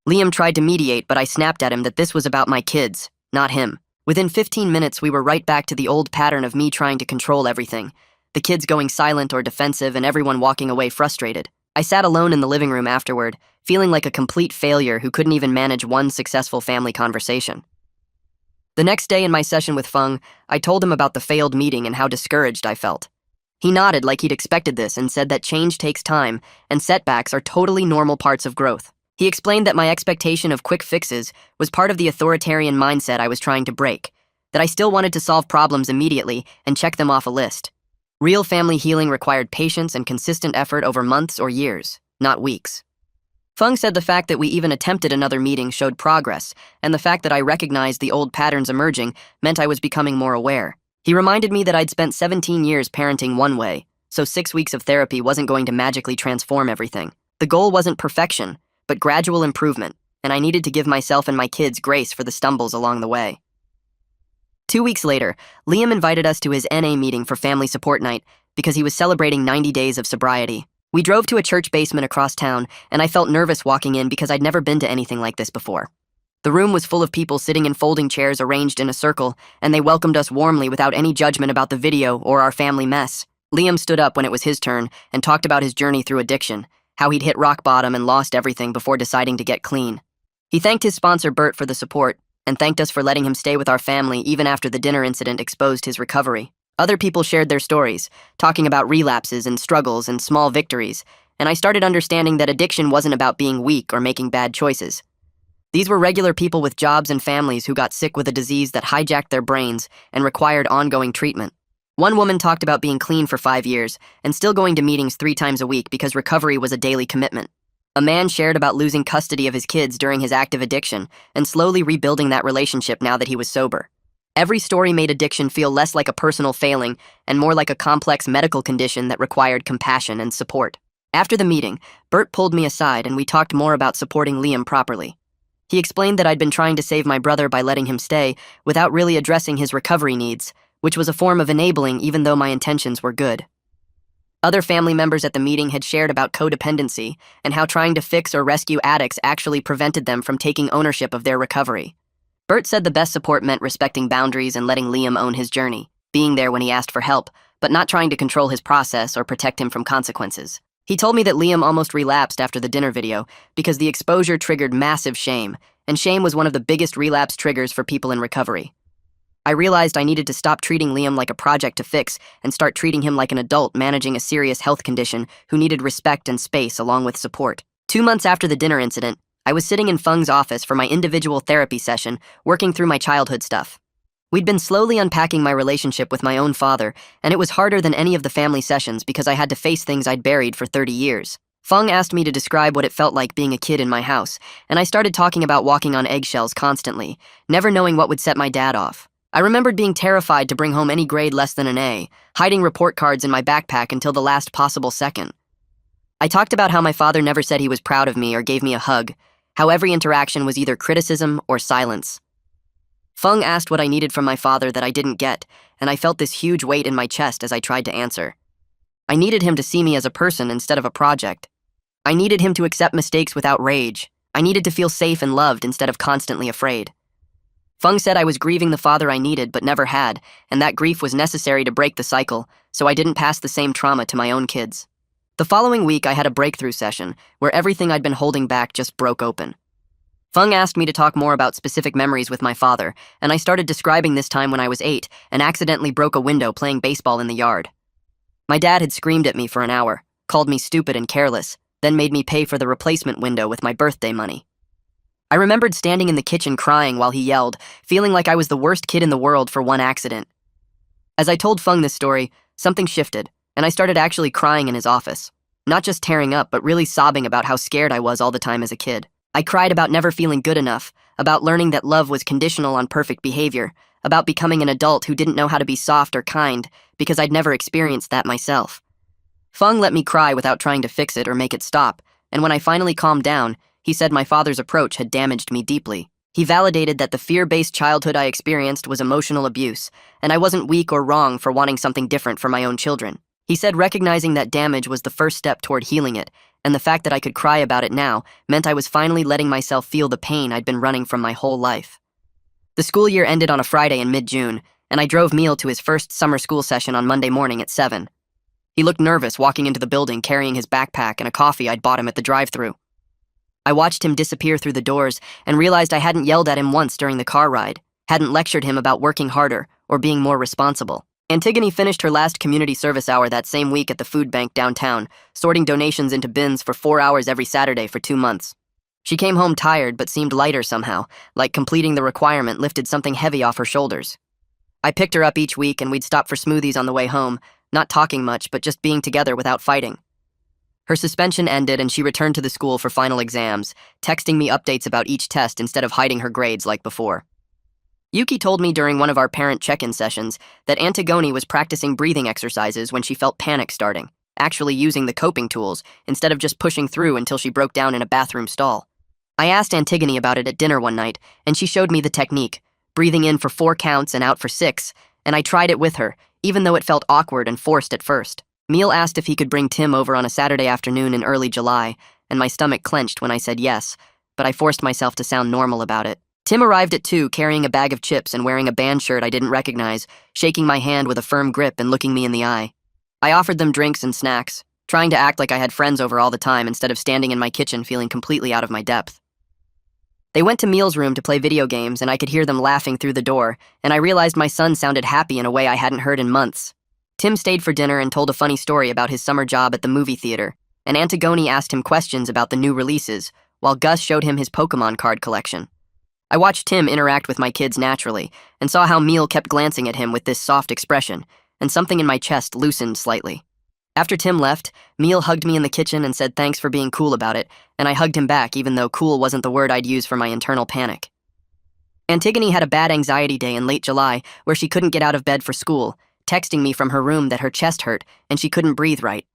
Liam tried to mediate, but I snapped at him that this was about my kids, not him. Within 15 minutes, we were right back to the old pattern of me trying to control everything. The kids going silent or defensive and everyone walking away frustrated. I sat alone in the living room afterward, feeling like a complete failure who couldn't even manage one successful family conversation. The next day in my session with Feng, I told him about the failed meeting and how discouraged I felt. He nodded like he'd expected this and said that change takes time and setbacks are totally normal parts of growth. He explained that my expectation of quick fixes was part of the authoritarian mindset I was trying to break, that I still wanted to solve problems immediately and check them off a list. Real family healing required patience and consistent effort over months or years, not weeks. Feng said the fact that we even attempted another meeting showed progress, and the fact that I recognized the old patterns emerging meant I was becoming more aware. He reminded me that I'd spent 17 years parenting one way, so 6 weeks of therapy wasn't going to magically transform everything. The goal wasn't perfection, but gradual improvement, and I needed to give myself and my kids grace for the stumbles along the way. 2 weeks later, Liam invited us to his NA meeting for family support night because he was celebrating 90 days of sobriety. We drove to a church basement across town, and I felt nervous walking in because I'd never been to anything like this before. The room was full of people sitting in folding chairs arranged in a circle, and they welcomed us warmly without any judgment about the video or our family mess. Liam stood up when it was his turn and talked about his journey through addiction, how he'd hit rock bottom and lost everything before deciding to get clean. He thanked his sponsor Bert for the support, and thanked us for letting him stay with our family even after the dinner incident exposed his recovery. Other people shared their stories, talking about relapses and struggles and small victories, and I started understanding that addiction wasn't about being weak or making bad choices. These were regular people with jobs and families who got sick with a disease that hijacked their brains and required ongoing treatment. One woman talked about being clean for 5 years and still going to meetings 3 times a week because recovery was a daily commitment. A man shared about losing custody of his kids during his active addiction and slowly rebuilding that relationship now that he was sober. Every story made addiction feel less like a personal failing and more like a complex medical condition that required compassion and support. After the meeting, Bert pulled me aside and we talked more about supporting Liam properly. He explained that I'd been trying to save my brother by letting him stay without really addressing his recovery needs, which was a form of enabling even though my intentions were good. Other family members at the meeting had shared about codependency and how trying to fix or rescue addicts actually prevented them from taking ownership of their recovery. Bert said the best support meant respecting boundaries and letting Liam own his journey, being there when he asked for help, but not trying to control his process or protect him from consequences. He told me that Liam almost relapsed after the dinner video because the exposure triggered massive shame, and shame was one of the biggest relapse triggers for people in recovery. I realized I needed to stop treating Liam like a project to fix and start treating him like an adult managing a serious health condition who needed respect and space along with support. 2 months after the dinner incident, I was sitting in Feng's office for my individual therapy session, working through my childhood stuff. We'd been slowly unpacking my relationship with my own father, and it was harder than any of the family sessions because I had to face things I'd buried for 30 years. Feng asked me to describe what it felt like being a kid in my house, and I started talking about walking on eggshells constantly, never knowing what would set my dad off. I remembered being terrified to bring home any grade less than an A, hiding report cards in my backpack until the last possible second. I talked about how my father never said he was proud of me or gave me a hug, how every interaction was either criticism or silence. Feng asked what I needed from my father that I didn't get, and I felt this huge weight in my chest as I tried to answer. I needed him to see me as a person instead of a project. I needed him to accept mistakes without rage. I needed to feel safe and loved instead of constantly afraid. Feng said I was grieving the father I needed but never had, and that grief was necessary to break the cycle, so I didn't pass the same trauma to my own kids. The following week, I had a breakthrough session where everything I'd been holding back just broke open. Feng asked me to talk more about specific memories with my father, and I started describing this time when I was 8 and accidentally broke a window playing baseball in the yard. My dad had screamed at me for an hour, called me stupid and careless, then made me pay for the replacement window with my birthday money. I remembered standing in the kitchen crying while he yelled, feeling like I was the worst kid in the world for one accident. As I told Feng this story, something shifted, and I started actually crying in his office. Not just tearing up, but really sobbing about how scared I was all the time as a kid. I cried about never feeling good enough, about learning that love was conditional on perfect behavior, about becoming an adult who didn't know how to be soft or kind because I'd never experienced that myself. Feng let me cry without trying to fix it or make it stop, and when I finally calmed down, he said my father's approach had damaged me deeply. He validated that the fear-based childhood I experienced was emotional abuse, and I wasn't weak or wrong for wanting something different for my own children. He said recognizing that damage was the first step toward healing it, and the fact that I could cry about it now meant I was finally letting myself feel the pain I'd been running from my whole life. The school year ended on a Friday in mid-June, and I drove Neil to his first summer school session on Monday morning at 7. He looked nervous walking into the building carrying his backpack and a coffee I'd bought him at the drive-thru. I watched him disappear through the doors and realized I hadn't yelled at him once during the car ride, hadn't lectured him about working harder or being more responsible. Antigone finished her last community service hour that same week at the food bank downtown, sorting donations into bins for 4 hours every Saturday for 2 months. She came home tired but seemed lighter somehow, like completing the requirement lifted something heavy off her shoulders. I picked her up each week and we'd stop for smoothies on the way home, not talking much but just being together without fighting. Her suspension ended and she returned to the school for final exams, texting me updates about each test instead of hiding her grades like before. Yuki told me during one of our parent check-in sessions that Antigone was practicing breathing exercises when she felt panic starting, actually using the coping tools instead of just pushing through until she broke down in a bathroom stall. I asked Antigone about it at dinner one night, and she showed me the technique, breathing in for 4 counts and out for 6, and I tried it with her, even though it felt awkward and forced at first. Neil asked if he could bring Tim over on a Saturday afternoon in early July, and my stomach clenched when I said yes, but I forced myself to sound normal about it. Tim arrived at 2 carrying a bag of chips and wearing a band shirt I didn't recognize, shaking my hand with a firm grip and looking me in the eye. I offered them drinks and snacks, trying to act like I had friends over all the time instead of standing in my kitchen feeling completely out of my depth. They went to Neil's room to play video games and I could hear them laughing through the door, and I realized my son sounded happy in a way I hadn't heard in months. Tim stayed for dinner and told a funny story about his summer job at the movie theater, and Antigone asked him questions about the new releases, while Gus showed him his Pokemon card collection. I watched Tim interact with my kids naturally, and saw how Neil kept glancing at him with this soft expression, and something in my chest loosened slightly. After Tim left, Neil hugged me in the kitchen and said thanks for being cool about it, and I hugged him back even though cool wasn't the word I'd use for my internal panic. Antigone had a bad anxiety day in late July where she couldn't get out of bed for school, texting me from her room that her chest hurt and she couldn't breathe right.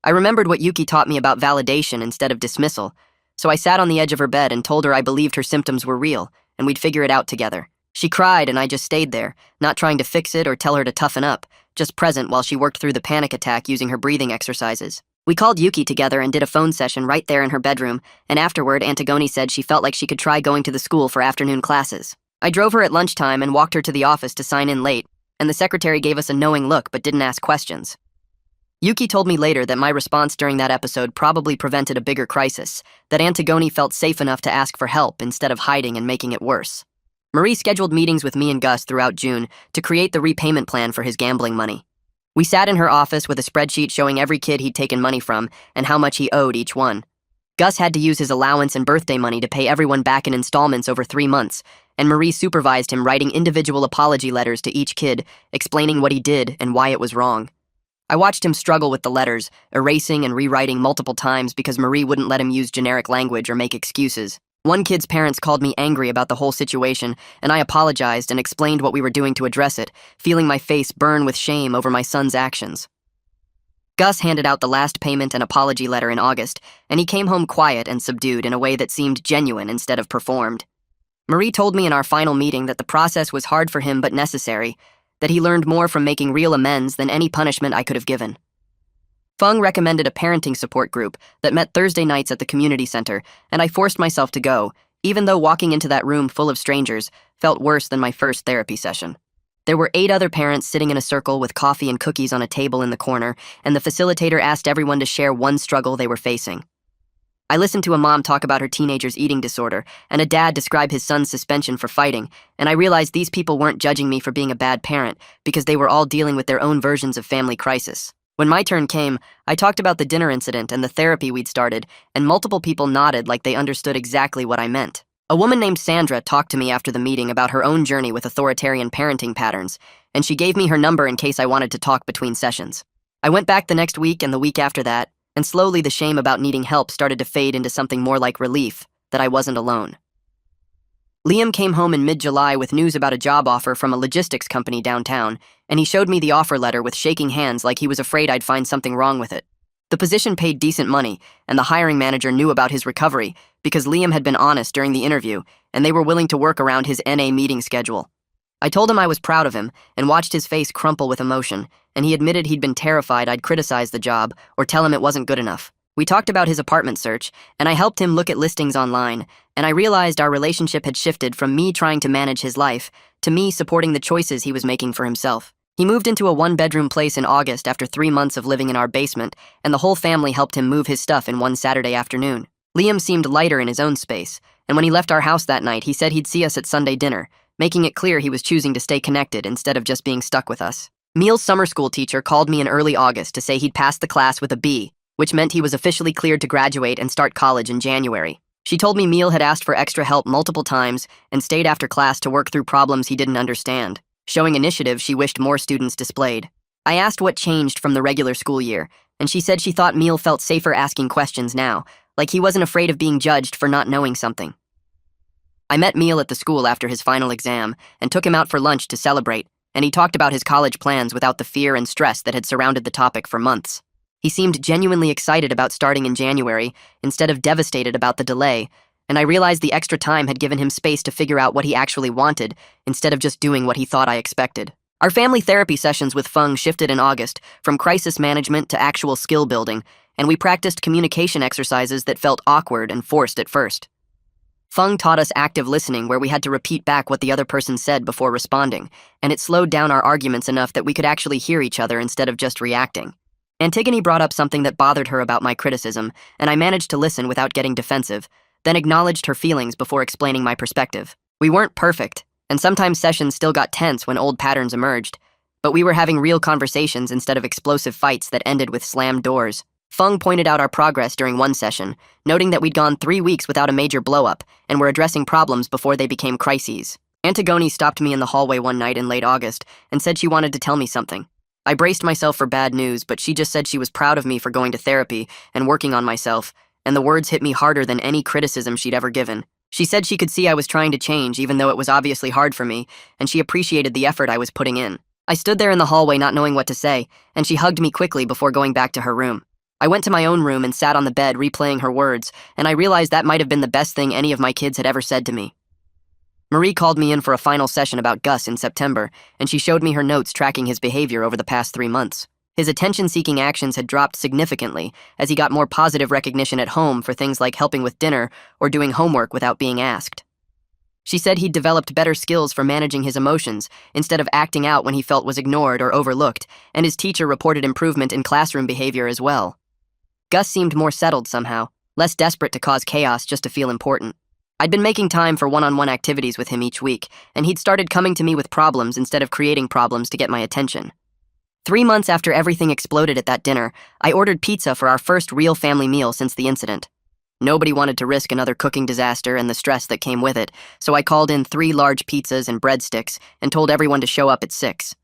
I remembered what Yuki taught me about validation instead of dismissal, so I sat on the edge of her bed and told her I believed her symptoms were real and we'd figure it out together. She cried and I just stayed there, not trying to fix it or tell her to toughen up, just present while she worked through the panic attack using her breathing exercises. We called Yuki together and did a phone session right there in her bedroom, and afterward Antigone said she felt like she could try going to the school for afternoon classes. I drove her at lunchtime and walked her to the office to sign in late, and the secretary gave us a knowing look but didn't ask questions. Yuki told me later that my response during that episode probably prevented a bigger crisis, that Antigone felt safe enough to ask for help instead of hiding and making it worse. Marie scheduled meetings with me and Gus throughout June to create the repayment plan for his gambling money. We sat in her office with a spreadsheet showing every kid he'd taken money from and how much he owed each one. Gus had to use his allowance and birthday money to pay everyone back in installments over 3 months, and Marie supervised him writing individual apology letters to each kid, explaining what he did and why it was wrong. I watched him struggle with the letters, erasing and rewriting multiple times because Marie wouldn't let him use generic language or make excuses. One kid's parents called me angry about the whole situation, and I apologized and explained what we were doing to address it, feeling my face burn with shame over my son's actions. Gus handed out the last payment and apology letter in August, and he came home quiet and subdued in a way that seemed genuine instead of performed. Marie told me in our final meeting that the process was hard for him but necessary, that he learned more from making real amends than any punishment I could have given. Feng recommended a parenting support group that met Thursday nights at the community center, and I forced myself to go, even though walking into that room full of strangers felt worse than my first therapy session. There were 8 other parents sitting in a circle with coffee and cookies on a table in the corner, and the facilitator asked everyone to share one struggle they were facing. I listened to a mom talk about her teenager's eating disorder, and a dad describe his son's suspension for fighting, and I realized these people weren't judging me for being a bad parent because they were all dealing with their own versions of family crisis. When my turn came, I talked about the dinner incident and the therapy we'd started, and multiple people nodded like they understood exactly what I meant. A woman named Sandra talked to me after the meeting about her own journey with authoritarian parenting patterns, and she gave me her number in case I wanted to talk between sessions. I went back the next week and the week after that, and slowly the shame about needing help started to fade into something more like relief, that I wasn't alone. Liam came home in mid-July with news about a job offer from a logistics company downtown, and he showed me the offer letter with shaking hands like he was afraid I'd find something wrong with it. The position paid decent money, and the hiring manager knew about his recovery because Liam had been honest during the interview, and they were willing to work around his NA meeting schedule. I told him I was proud of him and watched his face crumple with emotion, and he admitted he'd been terrified I'd criticize the job or tell him it wasn't good enough. We talked about his apartment search, and I helped him look at listings online, and I realized our relationship had shifted from me trying to manage his life to me supporting the choices he was making for himself. He moved into a 1-bedroom place in August after 3 months of living in our basement, and the whole family helped him move his stuff in one Saturday afternoon. Liam seemed lighter in his own space, and when he left our house that night, he said he'd see us at Sunday dinner, making it clear he was choosing to stay connected instead of just being stuck with us. Meal's summer school teacher called me in early August to say he'd passed the class with a B, which meant he was officially cleared to graduate and start college in January. She told me Meal had asked for extra help multiple times and stayed after class to work through problems he didn't understand, showing initiative she wished more students displayed. I asked what changed from the regular school year, and she said she thought Meal felt safer asking questions now, like he wasn't afraid of being judged for not knowing something. I met Meal at the school after his final exam and took him out for lunch to celebrate, and he talked about his college plans without the fear and stress that had surrounded the topic for months. He seemed genuinely excited about starting in January instead of devastated about the delay, and I realized the extra time had given him space to figure out what he actually wanted instead of just doing what he thought I expected. Our family therapy sessions with Feng shifted in August from crisis management to actual skill building, and we practiced communication exercises that felt awkward and forced at first. Feng taught us active listening where we had to repeat back what the other person said before responding, and it slowed down our arguments enough that we could actually hear each other instead of just reacting. Antigone brought up something that bothered her about my criticism, and I managed to listen without getting defensive, then acknowledged her feelings before explaining my perspective. We weren't perfect, and sometimes sessions still got tense when old patterns emerged, but we were having real conversations instead of explosive fights that ended with slammed doors. Feng pointed out our progress during one session, noting that we'd gone 3 weeks without a major blow-up and were addressing problems before they became crises. Antigone stopped me in the hallway one night in late August and said she wanted to tell me something. I braced myself for bad news, but she just said she was proud of me for going to therapy and working on myself, and the words hit me harder than any criticism she'd ever given. She said she could see I was trying to change, even though it was obviously hard for me, and she appreciated the effort I was putting in. I stood there in the hallway not knowing what to say, and she hugged me quickly before going back to her room. I went to my own room and sat on the bed replaying her words, and I realized that might have been the best thing any of my kids had ever said to me. Marie called me in for a final session about Gus in September, and she showed me her notes tracking his behavior over the past 3 months. His attention-seeking actions had dropped significantly as he got more positive recognition at home for things like helping with dinner or doing homework without being asked. She said he'd developed better skills for managing his emotions instead of acting out when he felt was ignored or overlooked, and his teacher reported improvement in classroom behavior as well. Gus seemed more settled somehow, less desperate to cause chaos just to feel important. I'd been making time for one-on-one activities with him each week, and he'd started coming to me with problems instead of creating problems to get my attention. 3 months after everything exploded at that dinner, I ordered pizza for our first real family meal since the incident. Nobody wanted to risk another cooking disaster and the stress that came with it, so I called in 3 large pizzas and breadsticks and told everyone to show up at 6.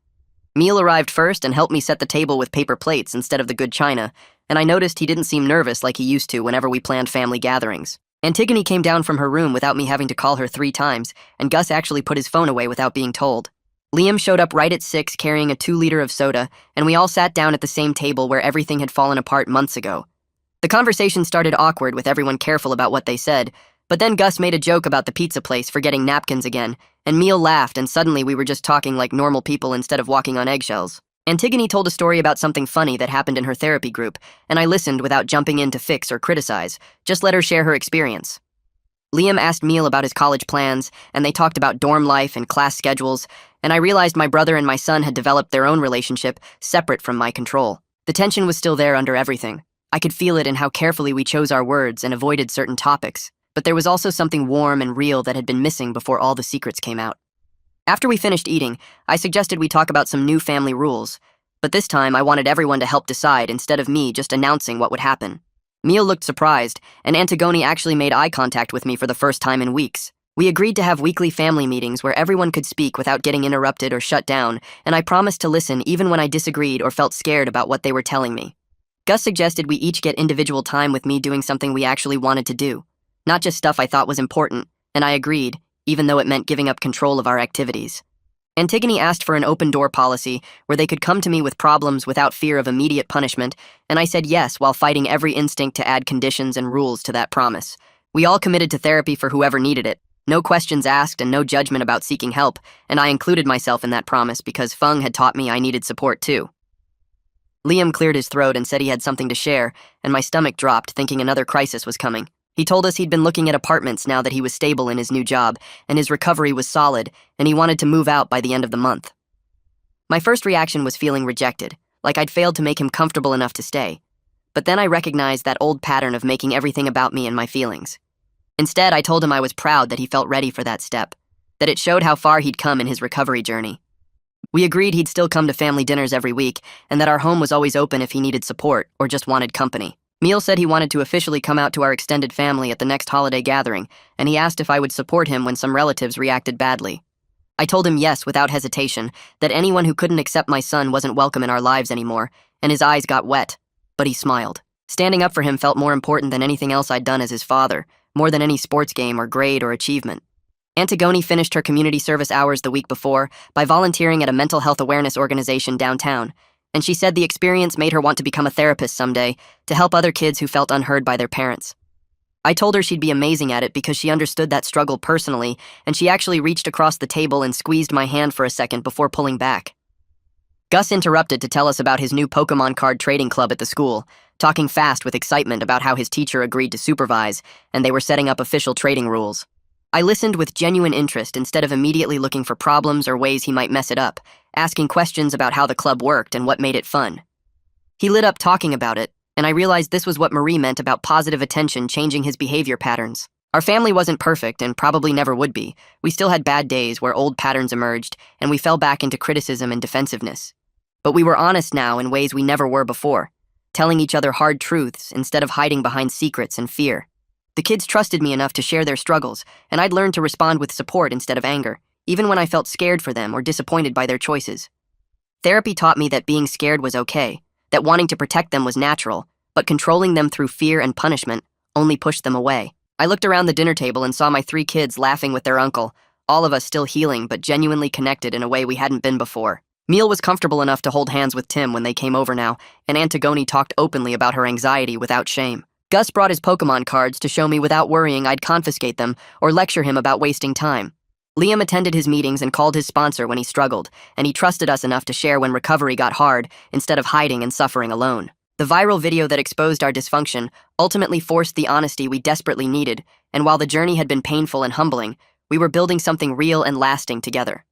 Meal arrived first and helped me set the table with paper plates instead of the good china, and I noticed he didn't seem nervous like he used to whenever we planned family gatherings. Antigone came down from her room without me having to call her 3 times, and Gus actually put his phone away without being told. Liam showed up right at 6 carrying a 2-liter of soda, and we all sat down at the same table where everything had fallen apart months ago. The conversation started awkward with everyone careful about what they said, but then Gus made a joke about the pizza place forgetting napkins again, and Neil laughed, and suddenly we were just talking like normal people instead of walking on eggshells. Antigone told a story about something funny that happened in her therapy group, and I listened without jumping in to fix or criticize, just let her share her experience. Liam asked Neil about his college plans, and they talked about dorm life and class schedules, and I realized my brother and my son had developed their own relationship, separate from my control. The tension was still there under everything. I could feel it in how carefully we chose our words and avoided certain topics, but there was also something warm and real that had been missing before all the secrets came out. After we finished eating, I suggested we talk about some new family rules, but this time I wanted everyone to help decide instead of me just announcing what would happen. Neil looked surprised, and Antigone actually made eye contact with me for the first time in weeks. We agreed to have weekly family meetings where everyone could speak without getting interrupted or shut down, and I promised to listen even when I disagreed or felt scared about what they were telling me. Gus suggested we each get individual time with me doing something we actually wanted to do, not just stuff I thought was important, and I agreed, even though it meant giving up control of our activities. Antigone asked for an open-door policy where they could come to me with problems without fear of immediate punishment, and I said yes while fighting every instinct to add conditions and rules to that promise. We all committed to therapy for whoever needed it, no questions asked and no judgment about seeking help, and I included myself in that promise because Feng had taught me I needed support too. Liam cleared his throat and said he had something to share, and my stomach dropped, thinking another crisis was coming. He told us he'd been looking at apartments now that he was stable in his new job, and his recovery was solid, and he wanted to move out by the end of the month. My first reaction was feeling rejected, like I'd failed to make him comfortable enough to stay. But then I recognized that old pattern of making everything about me and my feelings. Instead, I told him I was proud that he felt ready for that step, that it showed how far he'd come in his recovery journey. We agreed he'd still come to family dinners every week, and that our home was always open if he needed support or just wanted company. Neil said he wanted to officially come out to our extended family at the next holiday gathering, and he asked if I would support him when some relatives reacted badly. I told him yes without hesitation, that anyone who couldn't accept my son wasn't welcome in our lives anymore, and his eyes got wet, but he smiled. Standing up for him felt more important than anything else I'd done as his father, more than any sports game or grade or achievement. Antigone finished her community service hours the week before by volunteering at a mental health awareness organization downtown, and she said the experience made her want to become a therapist someday to help other kids who felt unheard by their parents. I told her she'd be amazing at it because she understood that struggle personally, and she actually reached across the table and squeezed my hand for a second before pulling back. Gus interrupted to tell us about his new Pokemon card trading club at the school, talking fast with excitement about how his teacher agreed to supervise, and they were setting up official trading rules. I listened with genuine interest instead of immediately looking for problems or ways he might mess it up, asking questions about how the club worked and what made it fun. He lit up talking about it, and I realized this was what Marie meant about positive attention changing his behavior patterns. Our family wasn't perfect and probably never would be. We still had bad days where old patterns emerged, and we fell back into criticism and defensiveness. But we were honest now in ways we never were before, telling each other hard truths instead of hiding behind secrets and fear. The kids trusted me enough to share their struggles, and I'd learned to respond with support instead of anger, even when I felt scared for them or disappointed by their choices. Therapy taught me that being scared was okay, that wanting to protect them was natural, but controlling them through fear and punishment only pushed them away. I looked around the dinner table and saw my 3 kids laughing with their uncle, all of us still healing but genuinely connected in a way we hadn't been before. Meal was comfortable enough to hold hands with Tim when they came over now, and Antigone talked openly about her anxiety without shame. Gus brought his Pokemon cards to show me without worrying I'd confiscate them or lecture him about wasting time. Liam attended his meetings and called his sponsor when he struggled, and he trusted us enough to share when recovery got hard instead of hiding and suffering alone. The viral video that exposed our dysfunction ultimately forced the honesty we desperately needed, and while the journey had been painful and humbling, we were building something real and lasting together.